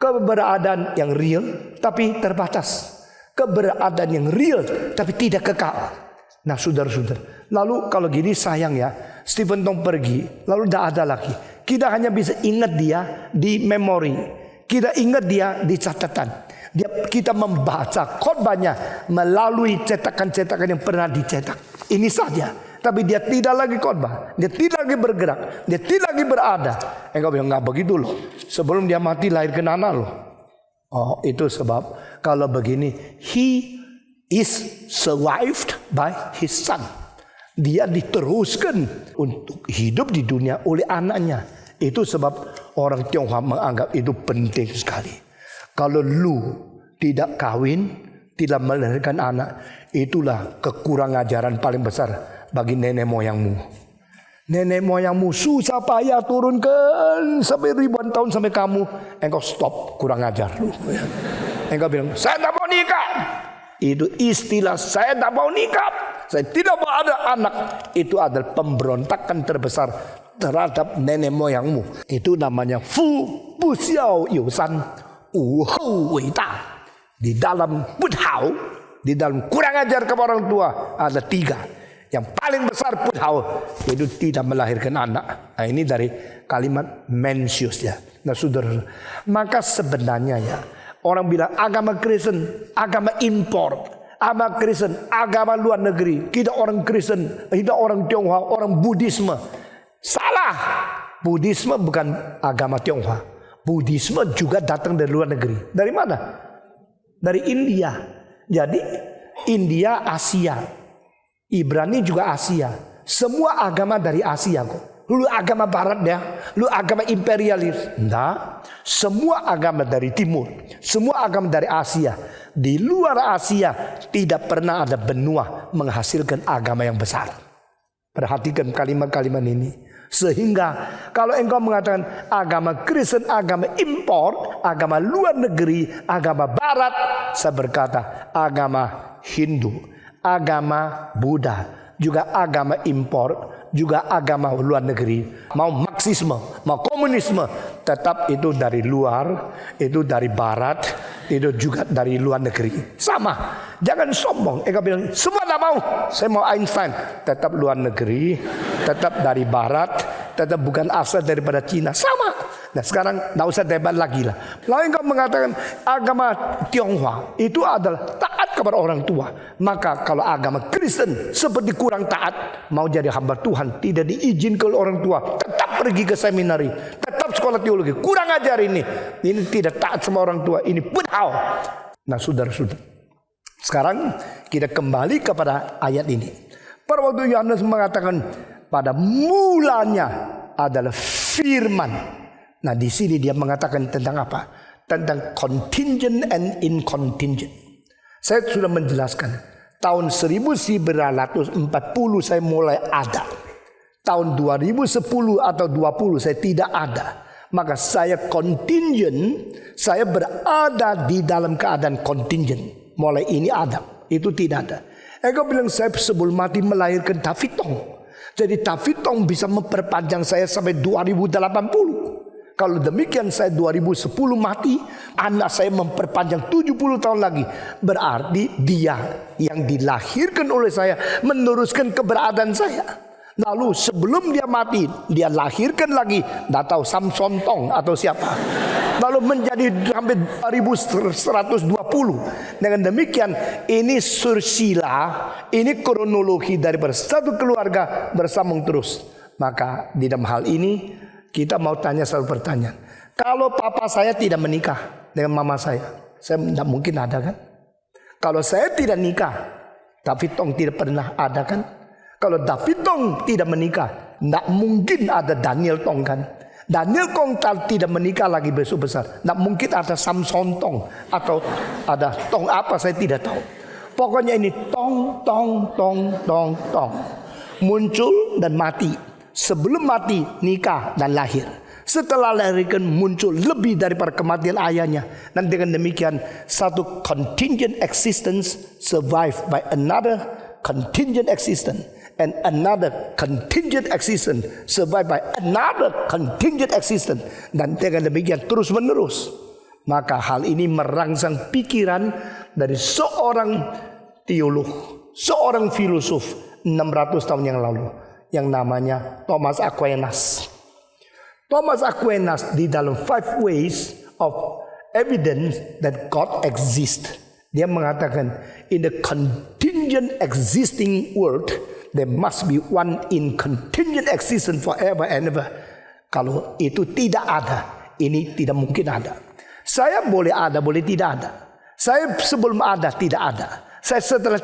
Keberadaan yang real, tapi terbatas. Keberadaan yang real, tapi tidak kekal. Nah, saudara-saudara, lalu kalau gini sayang ya, Stephen Tong pergi, lalu tidak ada lagi. Kita hanya bisa ingat dia di memori. Kita ingat dia di catatan. Kita membaca khotbahnya melalui cetakan-cetakan yang pernah dicetak. Ini saja. Tapi dia tidak lagi khotbah. Dia tidak lagi bergerak. Dia tidak lagi berada. Engkau bilang nggak begitu loh. Sebelum dia mati lahirkan anak loh. Oh, itu sebab kalau begini, he is survived by his son. Dia diteruskan untuk hidup di dunia oleh anaknya. Itu sebab orang Tionghoa menganggap itu penting sekali. Kalau lu tidak kawin, tidak melahirkan anak, itulah kekurang ajaran paling besar bagi nenek moyangmu. Nenek moyangmu susah payah turunkan sampai ribuan tahun sampai kamu, engkau stop, kurang ajar lu. Engkau bilang, saya tak mau nikah. Itu istilah saya tak mau nikah. Saya tidak mau ada anak. Itu adalah pemberontakan terbesar terhadap nenek moyangmu. Itu namanya Fu Bu Xiao You San Wu Hou Wei Da. Di dalam Pudhao, di dalam kurang ajar kepada orang tua ada 3. Yang paling besar Pudhao itu tidak melahirkan anak. Nah, ini dari kalimat Mencius ya. Nah, saudara, maka sebenarnya ya, orang bilang agama Kristen, agama impor. Agama Kristen, agama luar negeri. Kita orang Kristen, kita orang Tionghoa, orang Buddhisme. Salah. Buddhisme bukan agama Tionghoa. Buddhisme juga datang dari luar negeri. Dari mana? Dari India. Jadi India, Asia. Ibrani juga Asia. Semua agama dari Asia kok. Lu agama barat ya, lu agama imperialis. Enggak, semua agama dari timur, semua agama dari Asia. Di luar Asia tidak pernah ada benua menghasilkan agama yang besar. Perhatikan kalimat-kalimat ini. Sehingga kalau engkau mengatakan agama Kristen, agama impor, agama luar negeri, agama barat, saya berkata agama Hindu, agama Buddha, juga agama impor, juga agama luar negeri, mau Marxisme, mau komunisme, tetap itu dari luar, itu dari barat, itu juga dari luar negeri. Sama, jangan sombong. Eka bilang, semua tak mau, saya mau Einstein. Tetap luar negeri, tetap dari barat, tetap bukan asal daripada Cina. Sama. Nah sekarang tidak usah debat lagi lah. Lalu engkau mengatakan agama Tionghoa itu adalah taat kepada orang tua. Maka kalau agama Kristen seperti kurang taat, mau jadi hamba Tuhan, tidak diizinkan oleh orang tua, tetap pergi ke seminari, tetap sekolah teologi, kurang ajar ini tidak taat sama orang tua, ini pedau. Nah saudara-saudara, sekarang kita kembali kepada ayat ini. Pada waktu Yohanes mengatakan pada mulanya adalah firman. Nah di sini dia mengatakan tentang apa? Tentang contingent and incontingent. Saya sudah menjelaskan. Tahun 1940 saya mulai ada. Tahun 2010 atau 20 saya tidak ada. Maka saya contingent, saya berada di dalam keadaan contingent. Mulai ini ada, itu tidak ada. Ego bilang saya sebelum mati melahirkan David Tong. Jadi David Tong bisa memperpanjang saya sampai 2080. Kalau demikian saya 2010 mati, anak saya memperpanjang 70 tahun lagi. Berarti dia yang dilahirkan oleh saya meneruskan keberadaan saya. Lalu sebelum dia mati, dia lahirkan lagi, tidak tahu Samson Tong atau siapa. Lalu menjadi sampai 2120. Dengan demikian ini sursila, ini kronologi daripada satu keluarga bersambung terus. Maka di dalam hal ini kita mau tanya satu pertanyaan. Kalau papa saya tidak menikah dengan mama saya tidak mungkin ada kan? Kalau saya tidak nikah, David Tong tidak pernah ada kan? Kalau David Tong tidak menikah, tidak mungkin ada Daniel Tong kan? Daniel Tong tidak menikah lagi besok besar, tidak mungkin ada Samson Tong atau ada Tong apa saya tidak tahu. Pokoknya ini Tong, Tong, Tong, Tong, Tong, muncul dan mati. Sebelum mati, nikah dan lahir. Setelah lahirkan muncul lebih daripada kematian ayahnya. Dan dengan demikian satu contingent existence survive by another contingent existence. And another contingent existence survive by another contingent existence. Dan dengan demikian terus menerus. Maka hal ini merangsang pikiran dari seorang teolog, seorang filosof 600 tahun yang lalu, yang namanya Thomas Aquinas. Thomas Aquinas di dalam 5 ways of evidence that God exists. Dia mengatakan in the contingent existing world there must be one in contingent existence forever and ever. Kalau itu tidak ada, ini tidak mungkin ada. Saya boleh ada, boleh tidak ada. Saya sebelum ada, tidak ada. Saya setelah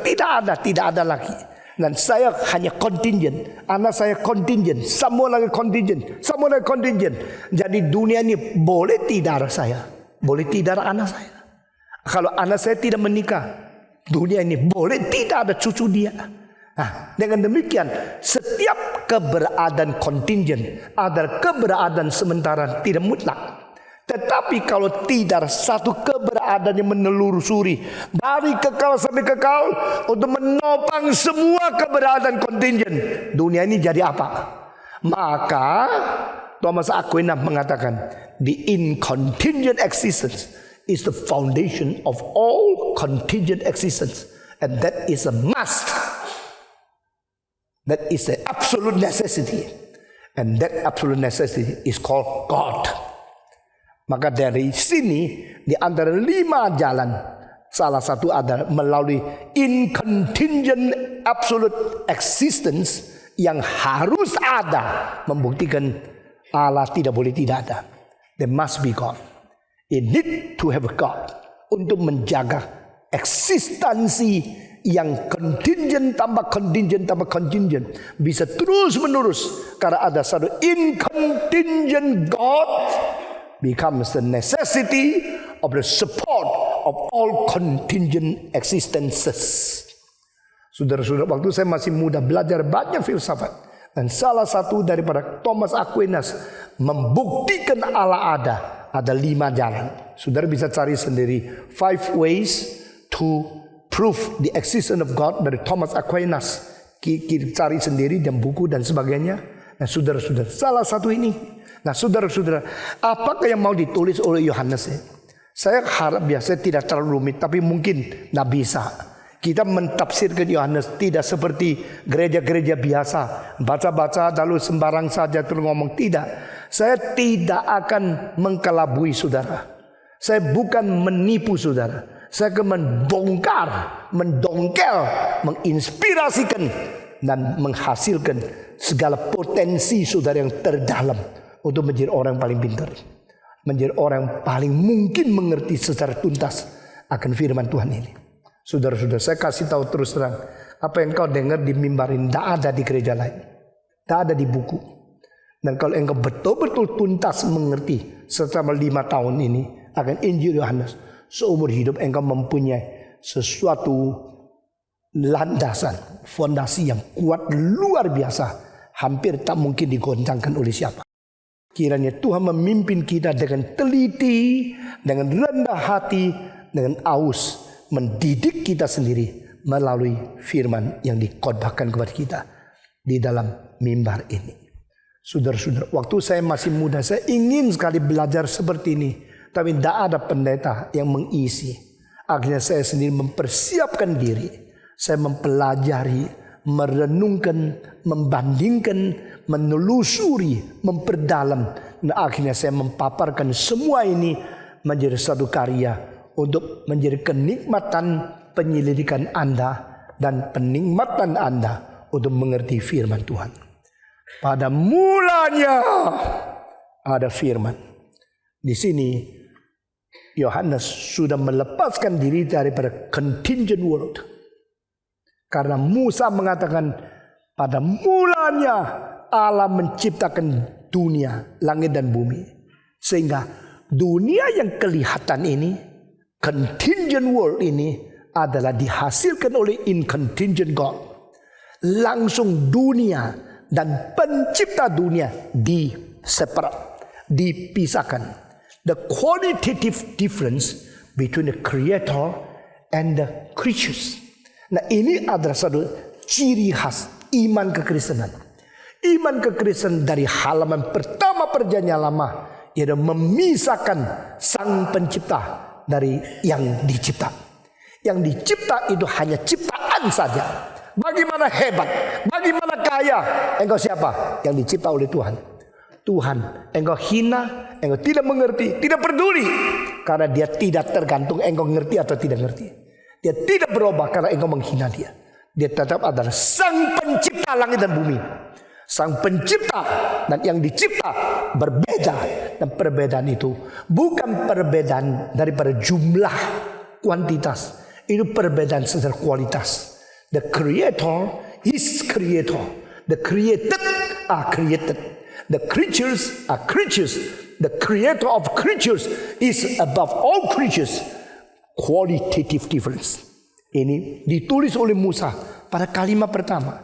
tidak ada lagi. Dan saya hanya contingent. Anak saya contingent, semua lagi contingent, semua lagi contingent. Jadi dunia ini boleh tidak ada saya, boleh tidak ada anak saya. Kalau anak saya tidak menikah, dunia ini boleh tidak ada cucu dia. Nah, dengan demikian setiap keberadaan contingent adalah keberadaan sementara, tidak mutlak. Tetapi kalau tidak satu keberadaan yang menelusuri dari kekal sampai kekal untuk menopang semua keberadaan contingent, dunia ini jadi apa? Maka Thomas Aquinas mengatakan the incontingent existence is the foundation of all contingent existence, and that is a must. That is the absolute necessity, and that absolute necessity is called God. Maka dari sini di antara 5 jalan, salah satu adalah melalui incontingent absolute existence yang harus ada, membuktikan Allah tidak boleh tidak ada. There must be God. You need to have a God untuk menjaga eksistensi yang contingent tambah contingent tambah contingent bisa terus menerus karena ada satu incontingent God becomes the necessity of the support of all contingent existences. Saudara-saudara, waktu saya masih muda belajar banyak filsafat, dan salah satu daripada Thomas Aquinas membuktikan Allah ada 5 jalan. Saudara bisa cari sendiri 5 ways to proof the existence of God dari Thomas Aquinas. Kita cari sendiri dan buku dan sebagainya. Nah saudara-saudara, salah satu ini. Nah saudara-saudara, apakah yang mau ditulis oleh Yohanes? Saya harap biasanya tidak terlalu rumit, tapi mungkin tidak bisa. Kita mentafsirkan Yohanes tidak seperti gereja-gereja biasa, baca-baca lalu sembarang saja terus ngomong. Tidak, saya tidak akan mengkelabui saudara. Saya bukan menipu saudara. Saya akan membongkar, mendongkel, menginspirasikan dan menghasilkan segala potensi saudara yang terdalam untuk menjadi orang yang paling pintar, menjadi orang yang paling mungkin mengerti secara tuntas akan firman Tuhan ini. Saudara-saudara, saya kasih tahu terus terang, apa yang kau dengar di mimbar ini tidak ada di gereja lain, tidak ada di buku. Dan kalau engkau betul-betul tuntas mengerti selama 5 tahun ini akan Injil Yohanes, seumur hidup engkau mempunyai sesuatu landasan, fondasi yang kuat luar biasa, hampir tak mungkin digoncangkan oleh siapa. Kiranya Tuhan memimpin kita dengan teliti, dengan rendah hati, dengan aus, mendidik kita sendiri melalui firman yang dikhotbahkan kepada kita di dalam mimbar ini. Saudara-saudara, waktu saya masih muda, saya ingin sekali belajar seperti ini, tapi tidak ada pendeta yang mengisi. Akhirnya saya sendiri mempersiapkan diri, saya mempelajari, merenungkan, membandingkan, menelusuri, memperdalam, dan akhirnya saya mempaparkan semua ini menjadi satu karya untuk menjadi kenikmatan penyelidikan Anda dan penikmatan Anda untuk mengerti firman Tuhan. Pada mulanya ada firman. Di sini Yohanes sudah melepaskan diri daripada contingent world. Karena Musa mengatakan pada mulanya Allah menciptakan dunia, langit dan bumi. Sehingga dunia yang kelihatan ini, contingent world ini adalah dihasilkan oleh incontingent God. Langsung dunia dan pencipta dunia dipisahkan. The qualitative difference between the creator and the creatures. Nah ini adalah satu ciri khas iman kekristenan. Iman kekristenan dari halaman pertama perjanjian lama, yaitu memisahkan sang pencipta dari yang dicipta. Yang dicipta itu hanya ciptaan saja. Bagaimana hebat, bagaimana kaya, engkau siapa? Yang dicipta oleh Tuhan. Tuhan, engkau hina, engkau tidak mengerti, tidak peduli. Karena dia tidak tergantung engkau ngerti atau tidak ngerti. Dia tidak berubah karena engkau menghina dia. Dia tetap adalah sang pencipta langit dan bumi. Sang pencipta dan yang dicipta berbeda. Dan perbedaan itu bukan perbedaan daripada jumlah kuantitas. Itu perbedaan secara kualitas. The creator is creator. The created are created. The creatures are creatures. The creator of creatures is above all creatures. Qualitative difference. Ini ditulis oleh Musa pada kalimat pertama.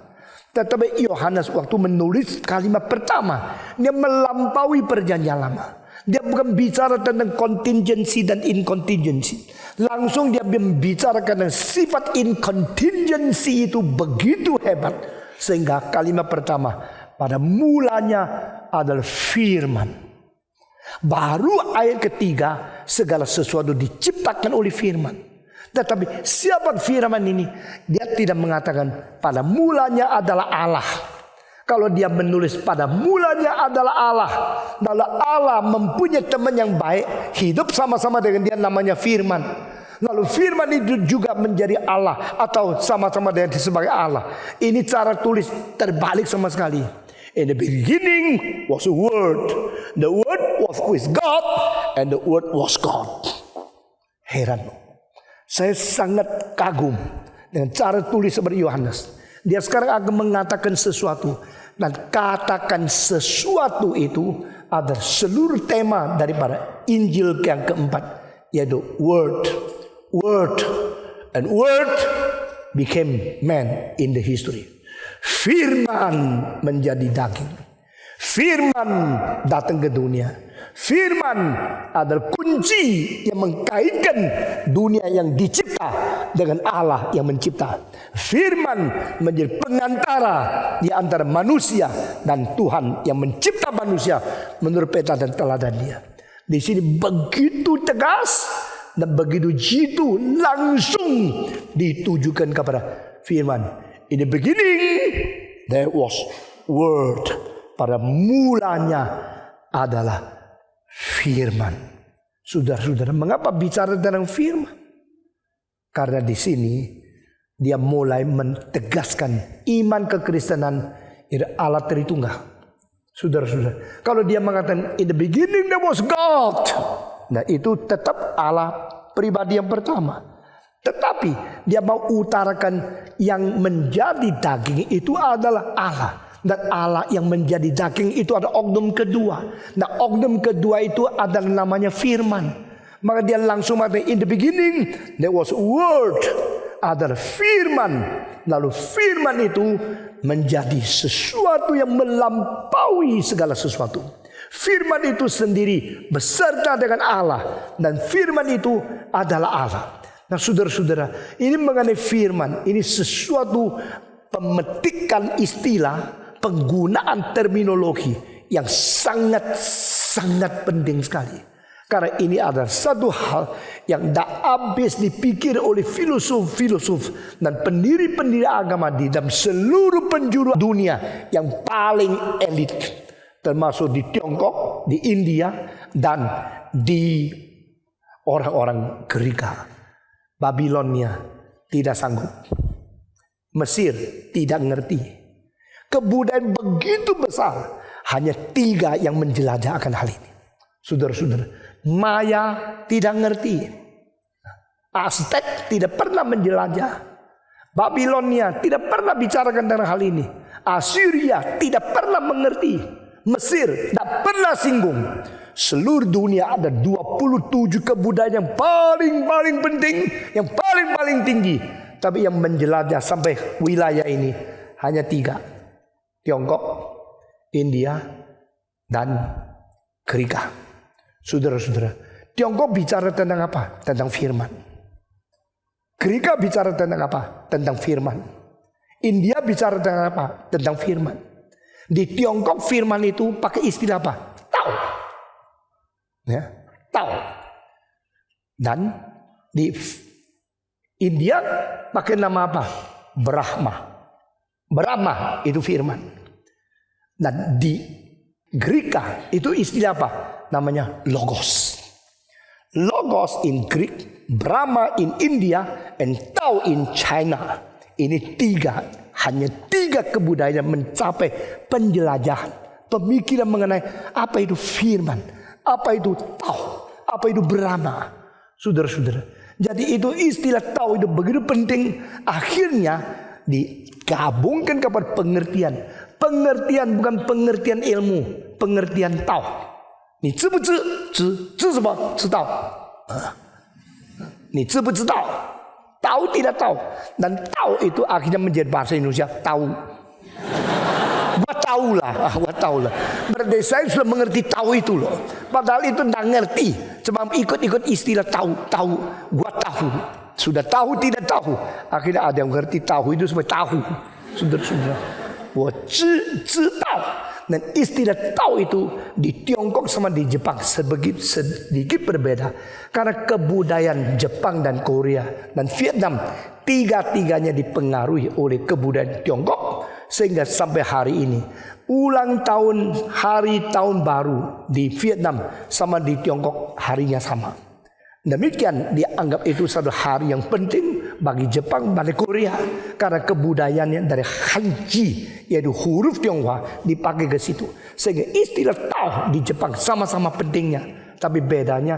Tetapi Yohanes waktu menulis kalimat pertama, dia melampaui perjanjian lama. Dia bukan bicara tentang contingency dan incontingency. Langsung dia membicarakan sifat incontingency itu begitu hebat. Sehingga kalimat pertama, pada mulanya adalah firman. Baru ayat ketiga, segala sesuatu diciptakan oleh firman. Tetapi siapa firman ini? Dia tidak mengatakan pada mulanya adalah Allah. Kalau dia menulis pada mulanya adalah Allah, lalu Allah mempunyai teman yang baik, hidup sama-sama dengan dia namanya firman. Lalu firman itu juga menjadi Allah atau sama-sama dengan dia sebagai Allah. Ini cara tulis terbalik sama sekali. In the beginning was a word. The word was with God and the word was God. Heran. Saya sangat kagum dengan cara tulis seperti Yohanes. Dia sekarang akan mengatakan sesuatu. Dan katakan sesuatu itu adalah seluruh tema daripada Injil yang keempat. Yaitu word. Word. And word became man in the history. Firman menjadi daging. Firman datang ke dunia. Firman adalah kunci yang mengkaitkan dunia yang dicipta dengan Allah yang mencipta. Firman menjadi pengantara di antara manusia dan Tuhan yang mencipta manusia menurut peta dan teladan Dia. Di sini begitu tegas dan begitu jitu, langsung ditujukan kepada firman. In the beginning there was word. Pada mulanya adalah firman. Saudara-saudara, mengapa bicara tentang firman? Karena di sini dia mulai mentegaskan iman kekristenan itu Allah Tritunggal. Saudara-saudara, kalau dia mengatakan in the beginning there was God, nah itu tetap Allah pribadi yang pertama. Tetapi dia mau utarakan yang menjadi daging itu adalah Allah. Dan Allah yang menjadi daging itu ada oknum kedua. Nah, oknum kedua itu adalah namanya firman. Maka dia langsung mengatakan in the beginning there was word, adalah firman. Lalu firman itu menjadi sesuatu yang melampaui segala sesuatu. Firman itu sendiri beserta dengan Allah, dan firman itu adalah Allah. Nah, saudara-saudara, ini mengenai firman, ini sesuatu pemetikan istilah, penggunaan terminologi yang sangat-sangat penting sekali. Karena ini adalah satu hal yang tidak habis dipikir oleh filosof-filosof dan pendiri-pendiri agama di dalam seluruh penjuru dunia yang paling elit. Termasuk di Tiongkok, di India, dan di orang-orang Gerika. Babilonia tidak sanggup. Mesir tidak ngerti. Kebudayaan begitu besar, hanya 3 yang menjelajah akan hal ini. Saudara-saudara, Maya tidak ngerti. Aztek tidak pernah menjelajah. Babilonia tidak pernah bicarakan tentang hal ini. Assyria tidak pernah mengerti. Mesir tidak pernah singgung. Seluruh dunia ada 27 kebudayaan yang paling penting, yang paling tinggi. Tapi yang menjelajah sampai wilayah ini hanya 3. Tiongkok, India, dan Gerika. Saudara-saudara, Tiongkok bicara tentang apa? Tentang firman. Gerika bicara tentang apa? Tentang firman. India bicara tentang apa? Tentang firman. Di Tiongkok firman itu pakai istilah apa? Tao. Ya, Tao. Dan di India pakai nama apa? Brahma. Brahma itu firman. Dan di Gerika itu istilah apa? Namanya logos. Logos in Greek, Brahma in India, and Tao in China. Ini 3, hanya 3 kebudayaan mencapai penjelajahan, pemikiran mengenai apa itu firman, apa itu Tao, apa itu Brahma. Saudara-saudara, jadi itu istilah Tao itu begitu penting. Akhirnya digabungkan kepada pengertian. Pengertian bukan pengertian ilmu, pengertian Tao. Ni知不知？知什么？知道。你知不知道？ Tahu tidak tahu. Dan tahu itu akhirnya menjadi bahasa Indonesia tahu. Gua tahu lah. Berarti saya sudah mengerti tahu itu loh. Padahal itu tidak ngerti. Cuma ikut istilah tahu. Gua tahu. Sudah tahu tidak tahu. Akhirnya ada yang mengerti tahu itu sebagai tahu. Saudara-saudara. 我知道. Dan istilah tahu itu di Tiongkok sama di Jepang sedikit berbeda. Karena kebudayaan Jepang dan Korea dan Vietnam, 3-tiganya dipengaruhi oleh kebudayaan Tiongkok. Sehingga sampai hari ini, ulang tahun hari tahun baru di Vietnam sama di Tiongkok harinya sama. Demikian dianggap itu satu hari yang penting bagi Jepang, bagi Korea. Karena kebudayaannya dari Hanji, yaitu huruf Tionghoa dipakai ke situ. Sehingga istilah Tao di Jepang sama-sama pentingnya. Tapi bedanya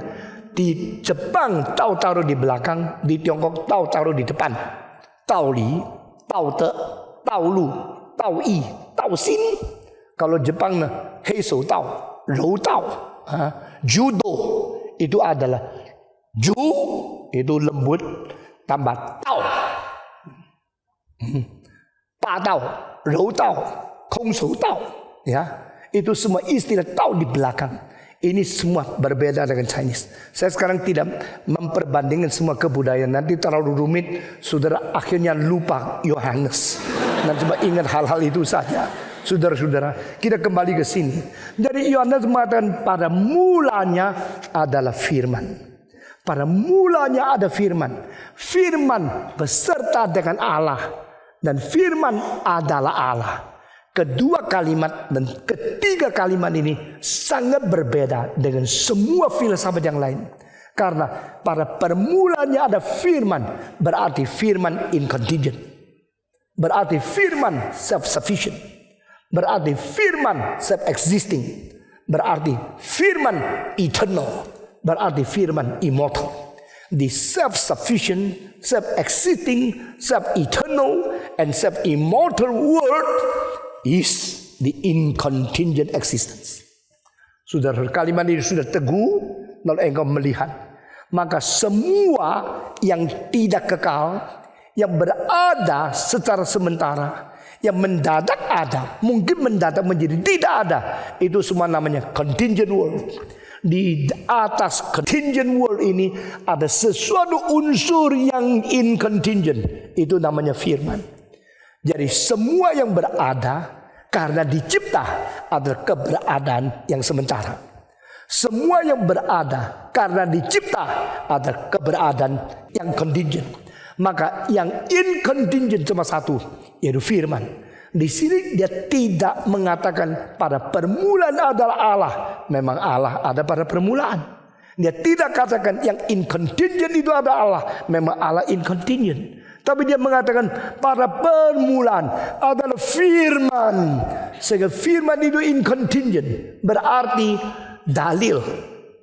di Jepang Tao taruh di belakang, di Tiongkok Tao taruh di depan. Tao Li, Tao Te, Tao Lu, Tao Yi, Tao Xin. Kalau Jepang Hei Shou Tao, Rou Tao, Judo itu adalah Ju itu lembut tambah Tao. Pa Tao, Rou Tao, Kong Shou Tao, ya. Itu semua istilah Tao di belakang. Ini semua berbeda dengan Chinese. Saya sekarang tidak memperbandingkan semua kebudayaan. Nanti terlalu rumit, saudara akhirnya lupa Yohanes. Nanti cuma ingat hal-hal itu saja. Saudara-saudara, kita kembali ke sini. Jadi Yohanes mengatakan pada mulanya adalah firman. Pada mulanya ada firman. Firman beserta dengan Allah. Dan firman adalah Allah. Kedua kalimat dan ketiga kalimat ini sangat berbeda dengan semua filsafat yang lain. Karena pada permulaannya ada firman, berarti firman incontingent. Berarti firman self-sufficient. Berarti firman self-existing. Berarti firman eternal. Berarti firman immortal. The self-sufficient, self-existing, self-eternal, and self-immortal word is the incontingent existence. Sudah kalimat ini sudah teguh, lalu engkau melihat. Maka semua yang tidak kekal, yang berada secara sementara, yang mendadak ada, mungkin mendadak menjadi tidak ada, itu semua namanya contingent world. Di atas contingent world ini ada sesuatu unsur yang incontingent, itu namanya firman. Jadi semua yang berada karena dicipta adalah keberadaan yang sementara. Semua yang berada karena dicipta adalah keberadaan yang contingent. Maka yang incontingent cuma satu, yaitu firman. Di sini dia tidak mengatakan pada permulaan adalah Allah. Memang Allah ada pada permulaan. Dia tidak katakan yang incontingent itu ada Allah. Memang Allah incontingent. Tapi dia mengatakan pada permulaan adalah firman. Sehingga firman itu incontingent. Berarti dalil.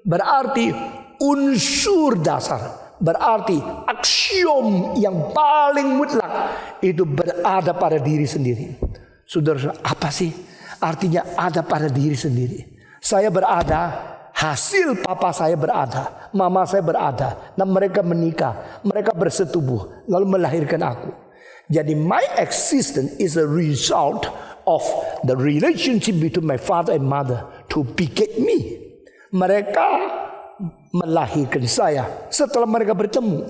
Berarti unsur dasar. Berarti aksiom yang paling mutlak. Itu berada pada diri sendiri. Saudara, apa sih artinya ada pada diri sendiri? Saya berada. Hasil papa saya berada, mama saya berada, dan mereka menikah, mereka bersetubuh, lalu melahirkan aku. Jadi my existence is a result of the relationship between my father and mother to beget me. Mereka melahirkan saya setelah mereka bertemu.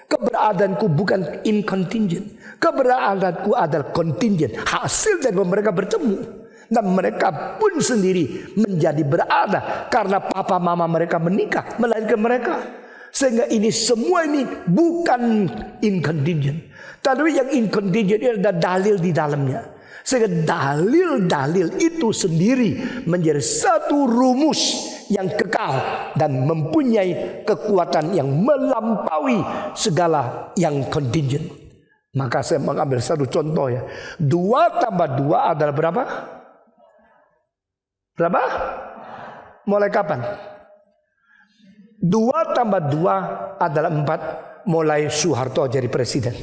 Keberadaanku bukan incontingent, keberadaanku adalah contingent, hasil dari mereka bertemu. Dan mereka pun sendiri menjadi berada karena papa mama mereka menikah, melahirkan mereka. Sehingga ini semua ini bukan incontingent. Tapi yang incontingent itu ada dalil di dalamnya. Sehingga dalil-dalil itu sendiri menjadi satu rumus yang kekal dan mempunyai kekuatan yang melampaui segala yang contingent. Maka saya mengambil satu contoh ya. 2 tambah 2 adalah berapa? Berapa? Mulai kapan? 2 tambah 2 adalah 4. Mulai Soeharto jadi presiden.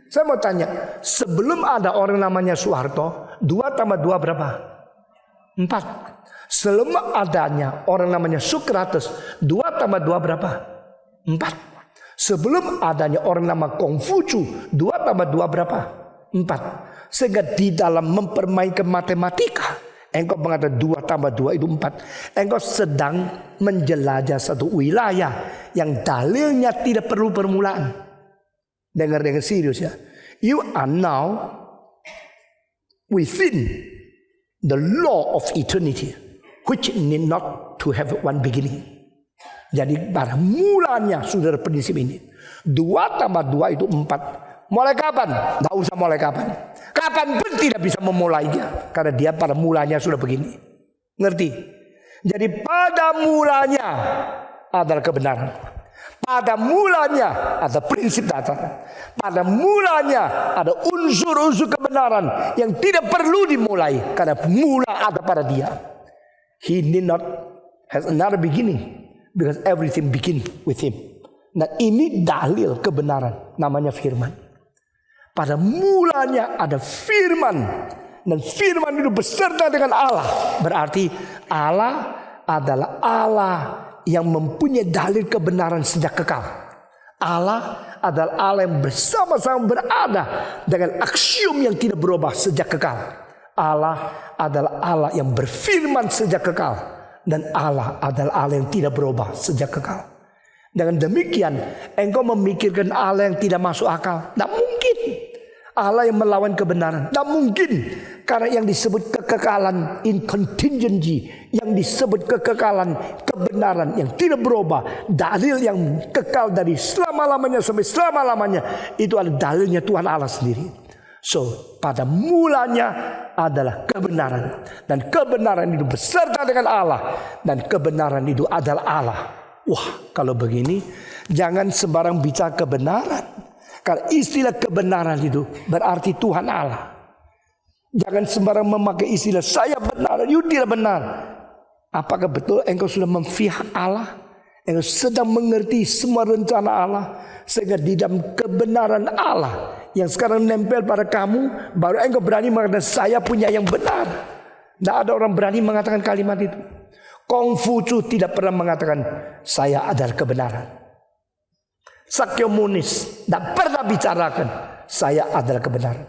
Saya mau tanya, sebelum ada orang namanya Soeharto, 2 tambah 2 berapa? 4. Sebelum adanya orang namanya Socrates, 2 tambah 2 berapa? 4. Sebelum adanya orang nama Kongfucu, 2 tambah 2 berapa? 4. Sehingga di dalam mempermainkan matematika, engkau mengatakan 2 tambah 2 itu 4. Engkau sedang menjelajah satu wilayah yang dalilnya tidak perlu permulaan. Dengar dengan serius ya. You are now within the law of eternity, which need not to have one beginning. Jadi pada mulanya saudara prinsip ini. 2 tambah 2 itu 4. Mulai kapan? Tidak usah mulai kapan. Kapan pun tidak bisa memulainya. Karena dia pada mulanya sudah begini. Ngerti? Jadi pada mulanya adalah kebenaran. Pada mulanya ada prinsip dasar. Pada mulanya ada unsur-unsur kebenaran yang tidak perlu dimulai. Karena mula ada pada dia. He need not has another beginning. Because everything begin with him. Nah ini dalil kebenaran. Namanya firman. Pada mulanya ada firman. Dan firman itu beserta dengan Allah. Berarti Allah adalah Allah yang mempunyai dalil kebenaran sejak kekal. Allah adalah Allah yang bersama-sama berada dengan aksiom yang tidak berubah sejak kekal. Allah adalah Allah yang berfirman sejak kekal. Dan Allah adalah Allah yang tidak berubah sejak kekal. Dengan demikian, engkau memikirkan Allah yang tidak masuk akal. Tidak mungkin. Allah yang melawan kebenaran. Tidak mungkin. Karena yang disebut kekekalan in contingency, yang disebut kekekalan kebenaran yang tidak berubah, dalil yang kekal dari selama-lamanya sampai selama-lamanya, itu adalah dalilnya Tuhan Allah sendiri. So, pada mulanya adalah kebenaran, dan kebenaran itu beserta dengan Allah, dan kebenaran itu adalah Allah. Wah, kalau begini jangan sembarang bicara kebenaran. Karena istilah kebenaran itu berarti Tuhan Allah. Jangan sembarang memakai istilah saya benar, you tidak benar. Apakah betul engkau sudah memfihak Allah? Engkau sedang mengerti semua rencana Allah, sehingga di dalam kebenaran Allah yang sekarang nempel pada kamu, baru engkau berani mengatakan saya punya yang benar. Tidak ada orang berani mengatakan kalimat itu. Kongfucu tidak pernah mengatakan saya adalah kebenaran. Sakyamunis tidak pernah bicarakan saya adalah kebenaran.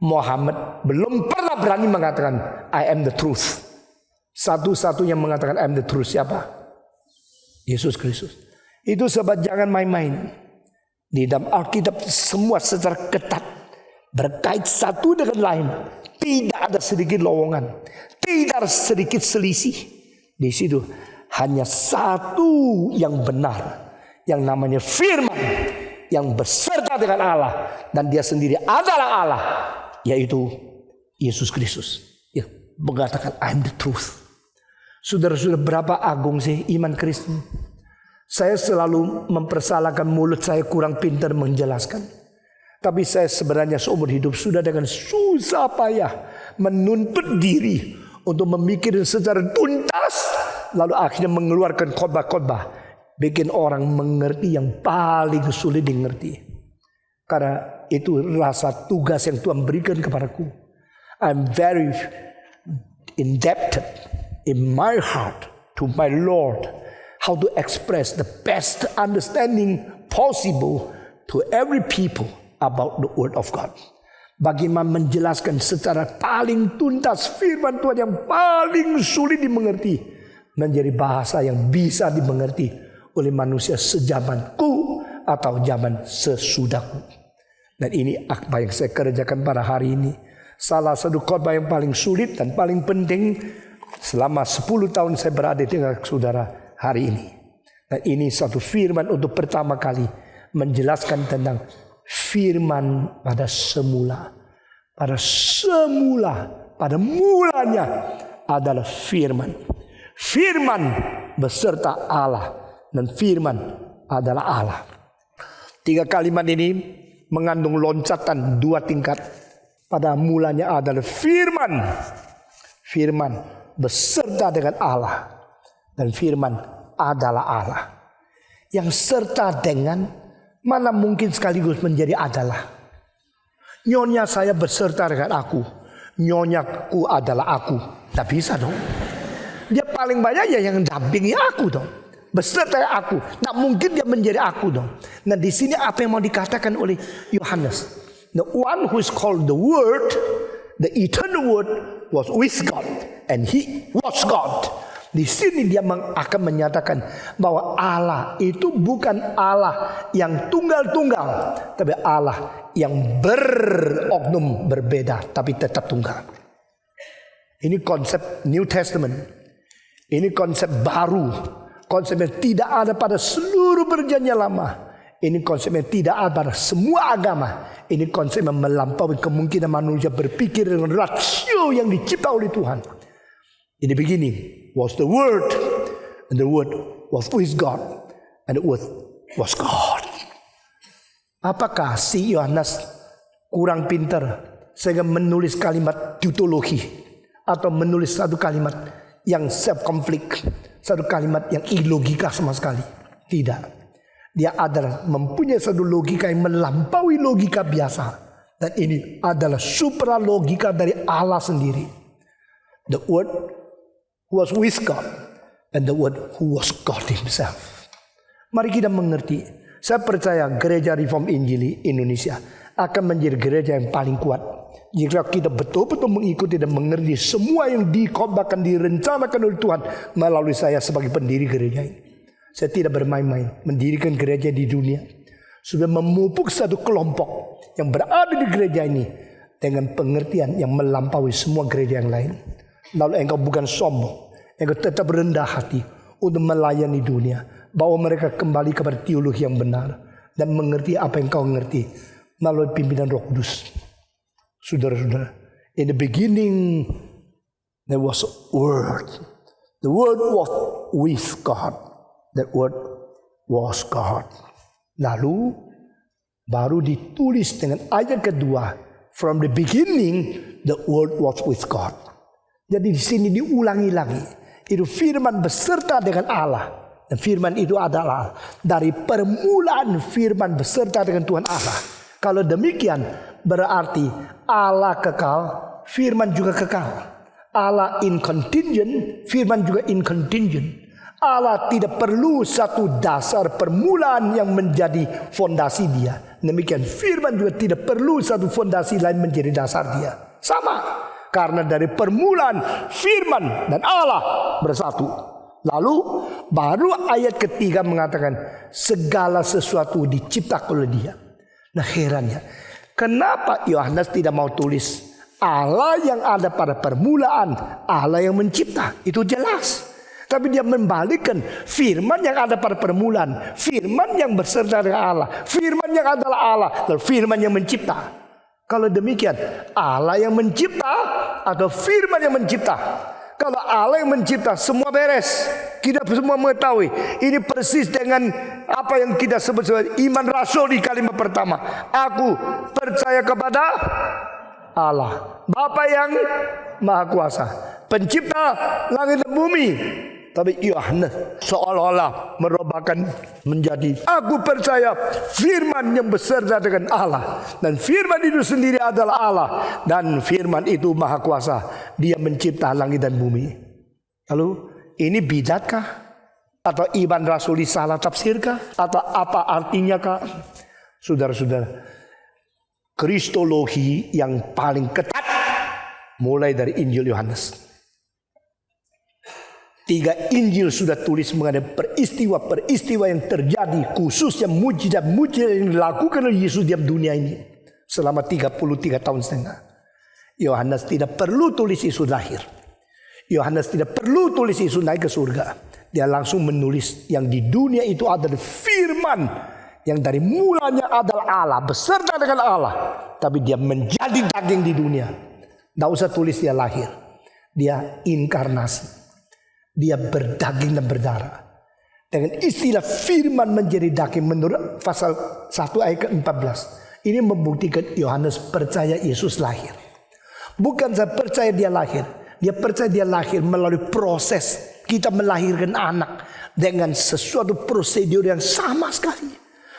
Muhammad belum pernah berani mengatakan I am the truth. Satu-satunya mengatakan I am the truth siapa? Yesus Kristus. Itu sebab jangan main-main. Di dalam Alkitab semua secara ketat berkait satu dengan lain. Tidak ada sedikit lowongan, tidak ada sedikit selisih. Di situ hanya satu yang benar, yang namanya firman, yang beserta dengan Allah, dan dia sendiri adalah Allah, yaitu Yesus Kristus. Ya, mengatakan I am the truth. Saudara-saudara, berapa agung sih iman Kristen? Saya selalu mempersalahkan mulut saya kurang pintar menjelaskan. Tapi saya sebenarnya seumur hidup sudah dengan susah payah menuntut diri untuk memikirkan secara tuntas, lalu akhirnya mengeluarkan khotbah-khotbah bikin orang mengerti yang paling sulit dimengerti. Karena itu rasa tugas yang Tuhan berikan kepadaku. I'm very indebted in my heart to my Lord, how to express the best understanding possible to every people about the Word of God. Bagaimana menjelaskan secara paling tuntas firman Tuhan yang paling sulit dimengerti menjadi bahasa yang bisa dimengerti oleh manusia sejamanku atau zaman sesudahku. Dan ini apa yang saya kerjakan pada hari ini. Salah satu khotbah yang paling sulit dan paling penting selama 10 tahun saya berada dengan saudara hari ini. Dan ini satu firman untuk pertama kali menjelaskan tentang firman pada semula. Pada semula, pada mulanya adalah firman. Firman beserta Allah, dan firman adalah Allah. 3 kalimat ini mengandung loncatan 2 tingkat. Pada mulanya adalah firman. Firman beserta dengan Allah, dan firman adalah Allah. Yang serta dengan mana mungkin sekaligus menjadi adalah. Nyonya saya beserta dengan aku, nyonyaku adalah aku. Tidak bisa dong. Dia paling banyak ya yang dampingi aku dong, beserta aku. Tak mungkin dia menjadi aku dong. Nah, di sini apa yang mau dikatakan oleh Yohanes? The one who is called the Word, the eternal Word, was with God, and He was God. Di sini dia akan menyatakan bahwa Allah itu bukan Allah yang tunggal-tunggal, tapi Allah yang beroknum berbeda, tapi tetap tunggal. Ini konsep New Testament. Ini konsep baru. Konsep yang tidak ada pada seluruh perjanjian lama. Ini konsep yang tidak ada pada semua agama. Ini konsep yang melampaui kemungkinan manusia berpikir dengan rasio yang dicipta oleh Tuhan. In the beginning was the Word, and the Word was with God, and the Word was God. Apakah si Yohanes kurang pintar sehingga menulis kalimat tautologi atau menulis satu kalimat yang self conflict, satu kalimat yang ilogika sama sekali? Tidak. Dia adalah mempunyai satu logika yang melampaui logika biasa, dan ini adalah supra logika dari Allah sendiri. The Word was with God, and the Word who was God Himself. Mari kita mengerti. Saya percaya Gereja Reform Injili Indonesia akan menjadi gereja yang paling kuat jika kita betul-betul mengikuti dan mengerti semua yang dikhotbahkan, direncanakan oleh Tuhan melalui saya sebagai pendiri gereja ini. Saya tidak bermain-main mendirikan gereja di dunia, sudah memupuk satu kelompok yang berada di gereja ini dengan pengertian yang melampaui semua gereja yang lain. Lalu engkau bukan sombong, engkau tetap rendah hati untuk melayani dunia, bawa mereka kembali kepada teologi yang benar dan mengerti apa yang kau mengerti melalui pimpinan Roh Kudus. Saudara-saudara, in the beginning there was a word. The word was with God. That word was God. Lalu baru ditulis dengan ayat kedua, from the beginning the word was with God. Jadi di sini diulangi lagi. Itu firman beserta dengan Allah. Dan firman itu adalah dari permulaan firman beserta dengan Tuhan Allah. Kalau demikian berarti Allah kekal, firman juga kekal. Allah incontingent, firman juga incontingent. Allah tidak perlu satu dasar permulaan yang menjadi fondasi dia. Demikian firman juga tidak perlu satu fondasi lain menjadi dasar dia. Sama. Karena dari permulaan firman dan Allah bersatu. Lalu baru ayat ketiga mengatakan segala sesuatu diciptakan oleh dia. Nah herannya, kenapa Yohanes tidak mau tulis Allah yang ada pada permulaan, Allah yang mencipta? Itu jelas. Tapi dia membalikkan firman yang ada pada permulaan, firman yang beserta dengan Allah, firman yang adalah Allah, dan firman yang mencipta. Kalau demikian, Allah yang mencipta atau firman yang mencipta? Kalau Allah yang mencipta, semua beres. Kita semua mengetahui. Ini persis dengan apa yang kita sebut sebagai iman rasul di kalimat pertama. Aku percaya kepada Allah, Bapa yang Maha Kuasa, pencipta langit dan bumi. Tapi Yohanes seolah-olah merubahkan menjadi aku percaya firman yang beserta dengan Allah, dan firman itu sendiri adalah Allah, dan firman itu Maha Kuasa. Dia mencipta langit dan bumi. Lalu ini bidatkah? Atau iman rasuli salah tafsirkah? Atau apa artinya kah? Saudara-saudara, kristologi yang paling ketat mulai dari Injil Yohanes. 3 Injil sudah tulis mengenai peristiwa-peristiwa yang terjadi, khususnya mujizat-mujizat yang dilakukan oleh Yesus di dunia ini selama 33 tahun setengah. Yohanes tidak perlu tulis Yesus lahir. Yohanes tidak perlu tulis Yesus naik ke surga. Dia langsung menulis yang di dunia itu adalah firman yang dari mulanya adalah Allah, beserta dengan Allah, tapi dia menjadi daging di dunia. Tidak usah tulis dia lahir. Dia inkarnasi. Dia berdaging dan berdarah. Dengan istilah firman menjadi daging menurut pasal 1 ayat ke-14. Ini membuktikan Yohanes percaya Yesus lahir. Bukan saya percaya dia lahir. Dia percaya dia lahir melalui proses kita melahirkan anak dengan sesuatu prosedur yang sama sekali.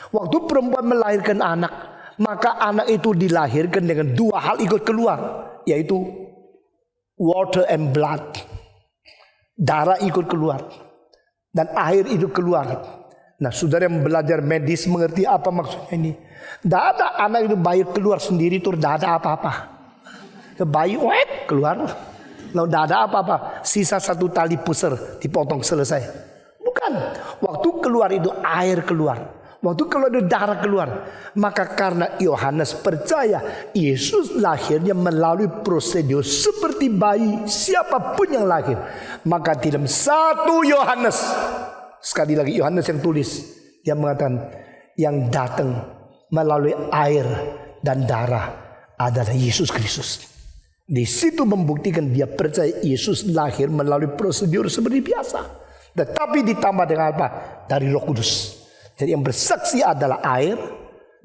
Waktu perempuan melahirkan anak, maka anak itu dilahirkan dengan 2 hal ikut keluar, yaitu water and blood. Darah ikut keluar dan air itu keluar. Nah, saudara yang belajar medis mengerti apa maksudnya ini. Tidak ada anak itu bayi keluar sendiri terus tidak ada apa-apa. Bayi keluar, lalu tidak ada apa-apa. Sisa 1 tali pusar dipotong selesai. Bukan. Waktu keluar itu air keluar. Waktu keluar itu darah keluar. Maka karena Yohanes percaya Yesus lahirnya melalui prosedur seperti bayi siapapun yang lahir, maka di dalam 1 Yohanes, sekali lagi Yohanes yang tulis, dia mengatakan yang datang melalui air dan darah adalah Yesus Kristus. Di situ membuktikan dia percaya Yesus lahir melalui prosedur seperti biasa, tetapi ditambah dengan apa? Dari Roh Kudus. Jadi yang bersaksi adalah air,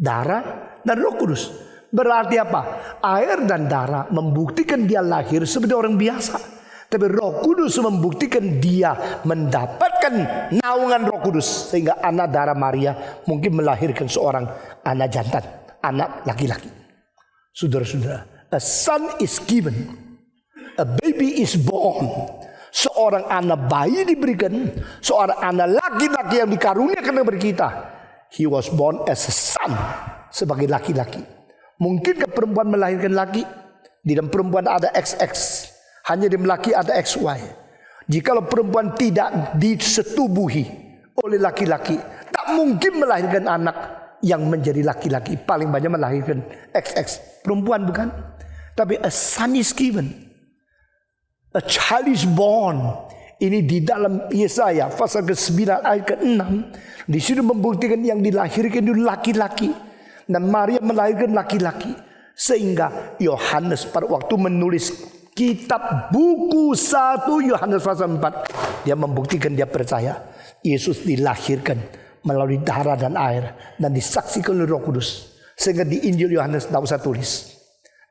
darah, dan Roh Kudus. Berarti apa? Air dan darah membuktikan dia lahir seperti orang biasa. Tapi Roh Kudus membuktikan dia mendapatkan naungan Roh Kudus. Sehingga anak darah Maria mungkin melahirkan seorang anak jantan, anak laki-laki. Saudara-saudara, a son is given, a baby is born. Seorang anak bayi diberikan, seorang anak laki-laki yang dikaruniakan kepada kita. He was born as a son, sebagai laki-laki. Mungkinkah perempuan melahirkan laki? Di dalam perempuan ada XX, hanya di laki ada XY. Jikalau perempuan tidak disetubuhi oleh laki-laki, tak mungkin melahirkan anak yang menjadi laki-laki. Paling banyak melahirkan XX, perempuan bukan? Tapi a son is given, a child is born. Ini di dalam Yesaya pasal ke-9 ayat ke-6. Di situ membuktikan yang dilahirkan itu laki-laki, dan Maria melahirkan laki-laki. Sehingga Yohanes pada waktu menulis kitab buku 1 Yohanes pasal 4, dia membuktikan, dia percaya Yesus dilahirkan melalui darah dan air dan disaksikan oleh Roh Kudus. Sehingga di Injil Yohanes tidak usah tulis.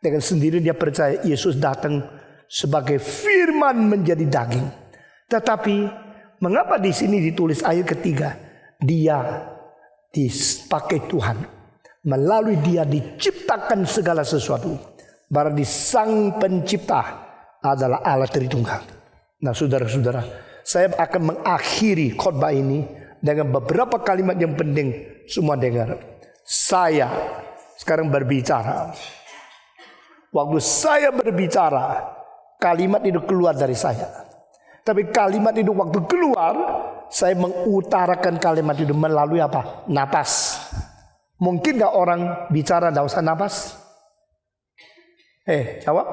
Dengan sendiri dia percaya Yesus datang sebagai firman menjadi daging. Tetapi mengapa di sini ditulis ayat ketiga, dia dipakai Tuhan, melalui dia diciptakan segala sesuatu. Berarti sang pencipta adalah Allah Tritunggal. Nah saudara-saudara, saya akan mengakhiri khotbah ini dengan beberapa kalimat yang penting. Semua dengar. Saya sekarang berbicara. Waktu saya berbicara, kalimat itu keluar dari saya. Tapi kalimat itu waktu keluar, saya mengutarakan kalimat itu melalui apa? Napas. Mungkin gak orang bicara tidak usah napas? Jawab.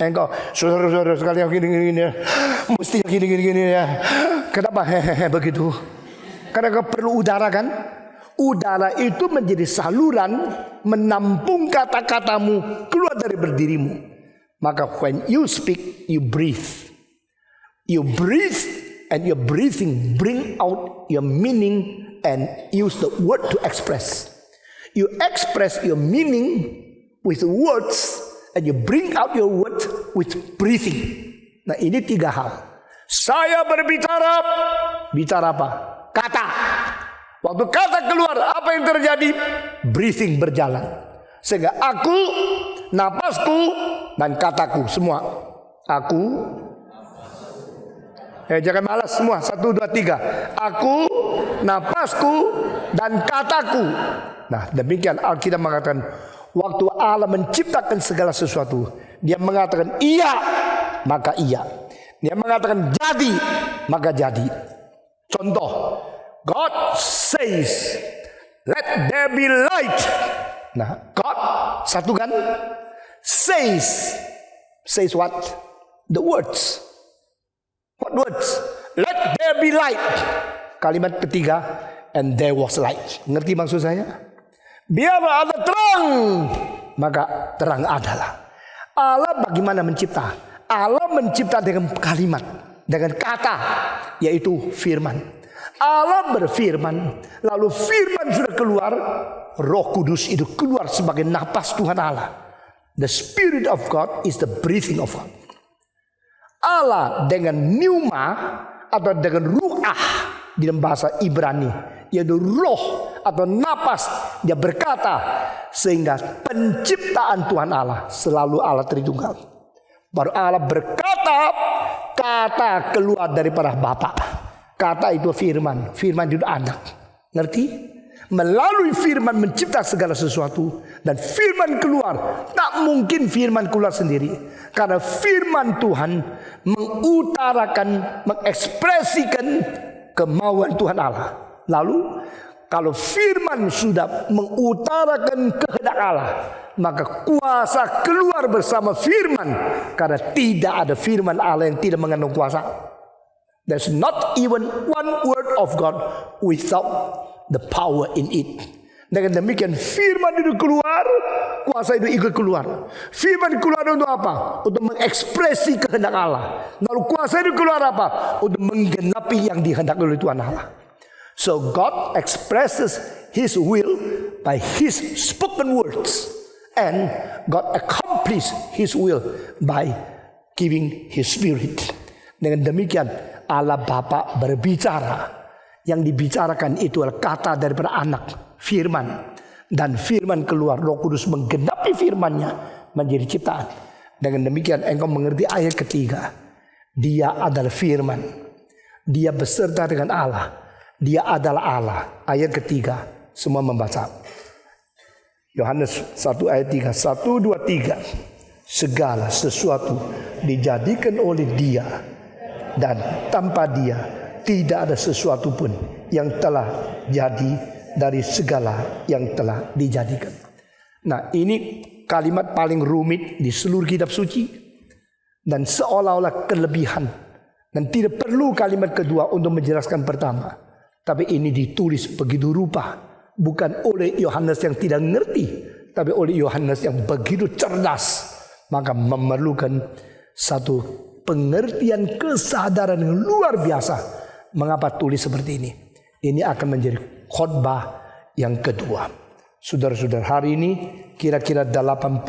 Engkau, saudara-saudara sekalian gini-gini ya. Mestinya gini-gini ya. Kenapa begitu? Karena kau perlu udara kan? Udara itu menjadi saluran menampung kata-katamu keluar dari berdirimu. Maka when you speak, you breathe. You breathe and your breathing bring out your meaning and use the word to express. You express your meaning with words and you bring out your word with breathing. Nah ini 3 hal. Saya berbicara, bicara apa? Kata. Waktu kata keluar, apa yang terjadi? Breathing berjalan. Sehingga aku, napasku, dan kataku semua. Aku, jangan malas semua. 1, 2, 3. Aku, napasku, dan kataku. Nah demikian Alkitab mengatakan, waktu Allah menciptakan segala sesuatu, dia mengatakan iya, maka iya. Dia mengatakan jadi, maka jadi. Contoh, God says, let there be light. Nah, God satu kan? Says what? The words. What words? Let there be light. Kalimat ketiga, and there was light. Ngerti maksud saya? Biarlah ada terang, maka terang adalah. Allah bagaimana mencipta? Allah mencipta dengan kalimat, dengan kata, yaitu firman. Allah berfirman, lalu firman sudah keluar, Roh Kudus itu keluar sebagai napas Tuhan Allah. The Spirit of God is the breathing of God. Allah dengan pneuma atau dengan ruah di dalam bahasa Ibrani, yaitu roh atau napas, dia berkata, sehingga penciptaan Tuhan Allah selalu Allah Tritunggal. Baru Allah berkata, kata keluar daripada Bapa. Kata itu firman, firman itu anak. Ngerti? Melalui firman mencipta segala sesuatu, dan firman keluar. Tak mungkin firman keluar sendiri, karena firman Tuhan mengutarakan, mengekspresikan kemauan Tuhan Allah. Lalu kalau firman sudah mengutarakan kehendak Allah, maka kuasa keluar bersama firman. Karena tidak ada firman Allah yang tidak mengandung kuasa. There's not even one word of God without the power in it. Dengan demikian firman itu keluar, kuasa itu ikut keluar. Firman keluar untuk apa? Untuk mengekspresi kehendak Allah. Lalu kuasa itu keluar apa? Untuk menggenapi yang dihendaki oleh Tuhan Allah. So God expresses His will by His spoken words, and God accomplishes His will by giving His Spirit. Dengan demikian Allah Bapa berbicara. Yang dibicarakan itu adalah kata daripada anak, firman. Dan firman keluar, Roh Kudus menggenapi firmannya menjadi ciptaan. Dengan demikian engkau mengerti ayat ketiga. Dia adalah firman. Dia beserta dengan Allah. Dia adalah Allah. Ayat ketiga, semua membaca. Yohanes 1 ayat 3. 1, 2, 3. Segala sesuatu dijadikan oleh Dia, dan tanpa Dia tidak ada sesuatu pun yang telah jadi dari segala yang telah dijadikan. Nah, ini kalimat paling rumit di seluruh kitab suci, dan seolah-olah kelebihan, dan tidak perlu kalimat kedua untuk menjelaskan pertama. Tapi ini ditulis begitu rupa, bukan oleh Yohanes yang tidak ngerti, tapi oleh Yohanes yang begitu cerdas. Maka memerlukan satu pengertian kesadaran yang luar biasa. Mengapa tulis seperti ini? Ini akan menjadi khotbah yang kedua. Saudara-saudara, hari ini kira-kira 80%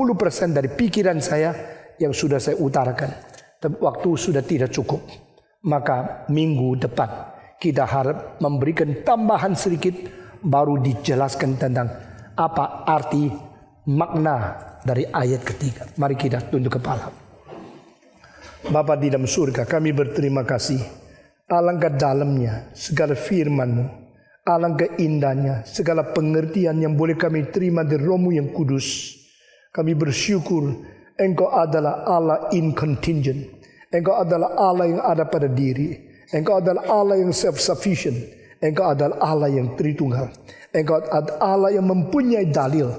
dari pikiran saya yang sudah saya utarakan. Tapi waktu sudah tidak cukup. Maka minggu depan kita harap memberikan tambahan sedikit, baru dijelaskan tentang apa arti makna dari ayat ketiga. Mari kita tunduk kepala. Bapa di dalam surga, kami berterima kasih. Alangkah dalamnya segala firman-Mu, alangkah indahnya segala pengertian yang boleh kami terima dari Roh-Mu yang kudus. Kami bersyukur Engkau adalah Allah incontingent. Engkau adalah Allah yang ada pada diri. Engkau adalah Allah yang self-sufficient. Engkau adalah Allah yang Tritunggal. Engkau adalah Allah yang mempunyai dalil,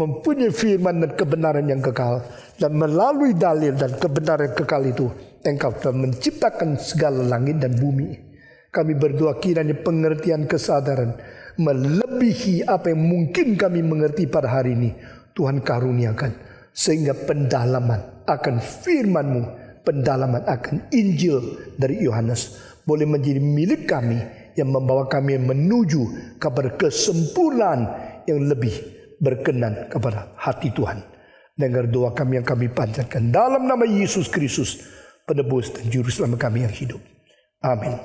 mempunyai firman dan kebenaran yang kekal. Dan melalui dalil dan kebenaran kekal itu, Engkau telah menciptakan segala langit dan bumi. Kami berdoa kiranya pengertian kesadaran melebihi apa yang mungkin kami mengerti pada hari ini, Tuhan karuniakan. Sehingga pendalaman akan firman-Mu, pendalaman akan Injil dari Yohanes boleh menjadi milik kami, yang membawa kami menuju kepada kesempurnaan yang lebih berkenan kepada hati Tuhan. Dengar doa kami yang kami panjatkan dalam nama Yesus Kristus, penebus dan juru selamat kami yang hidup. Amin.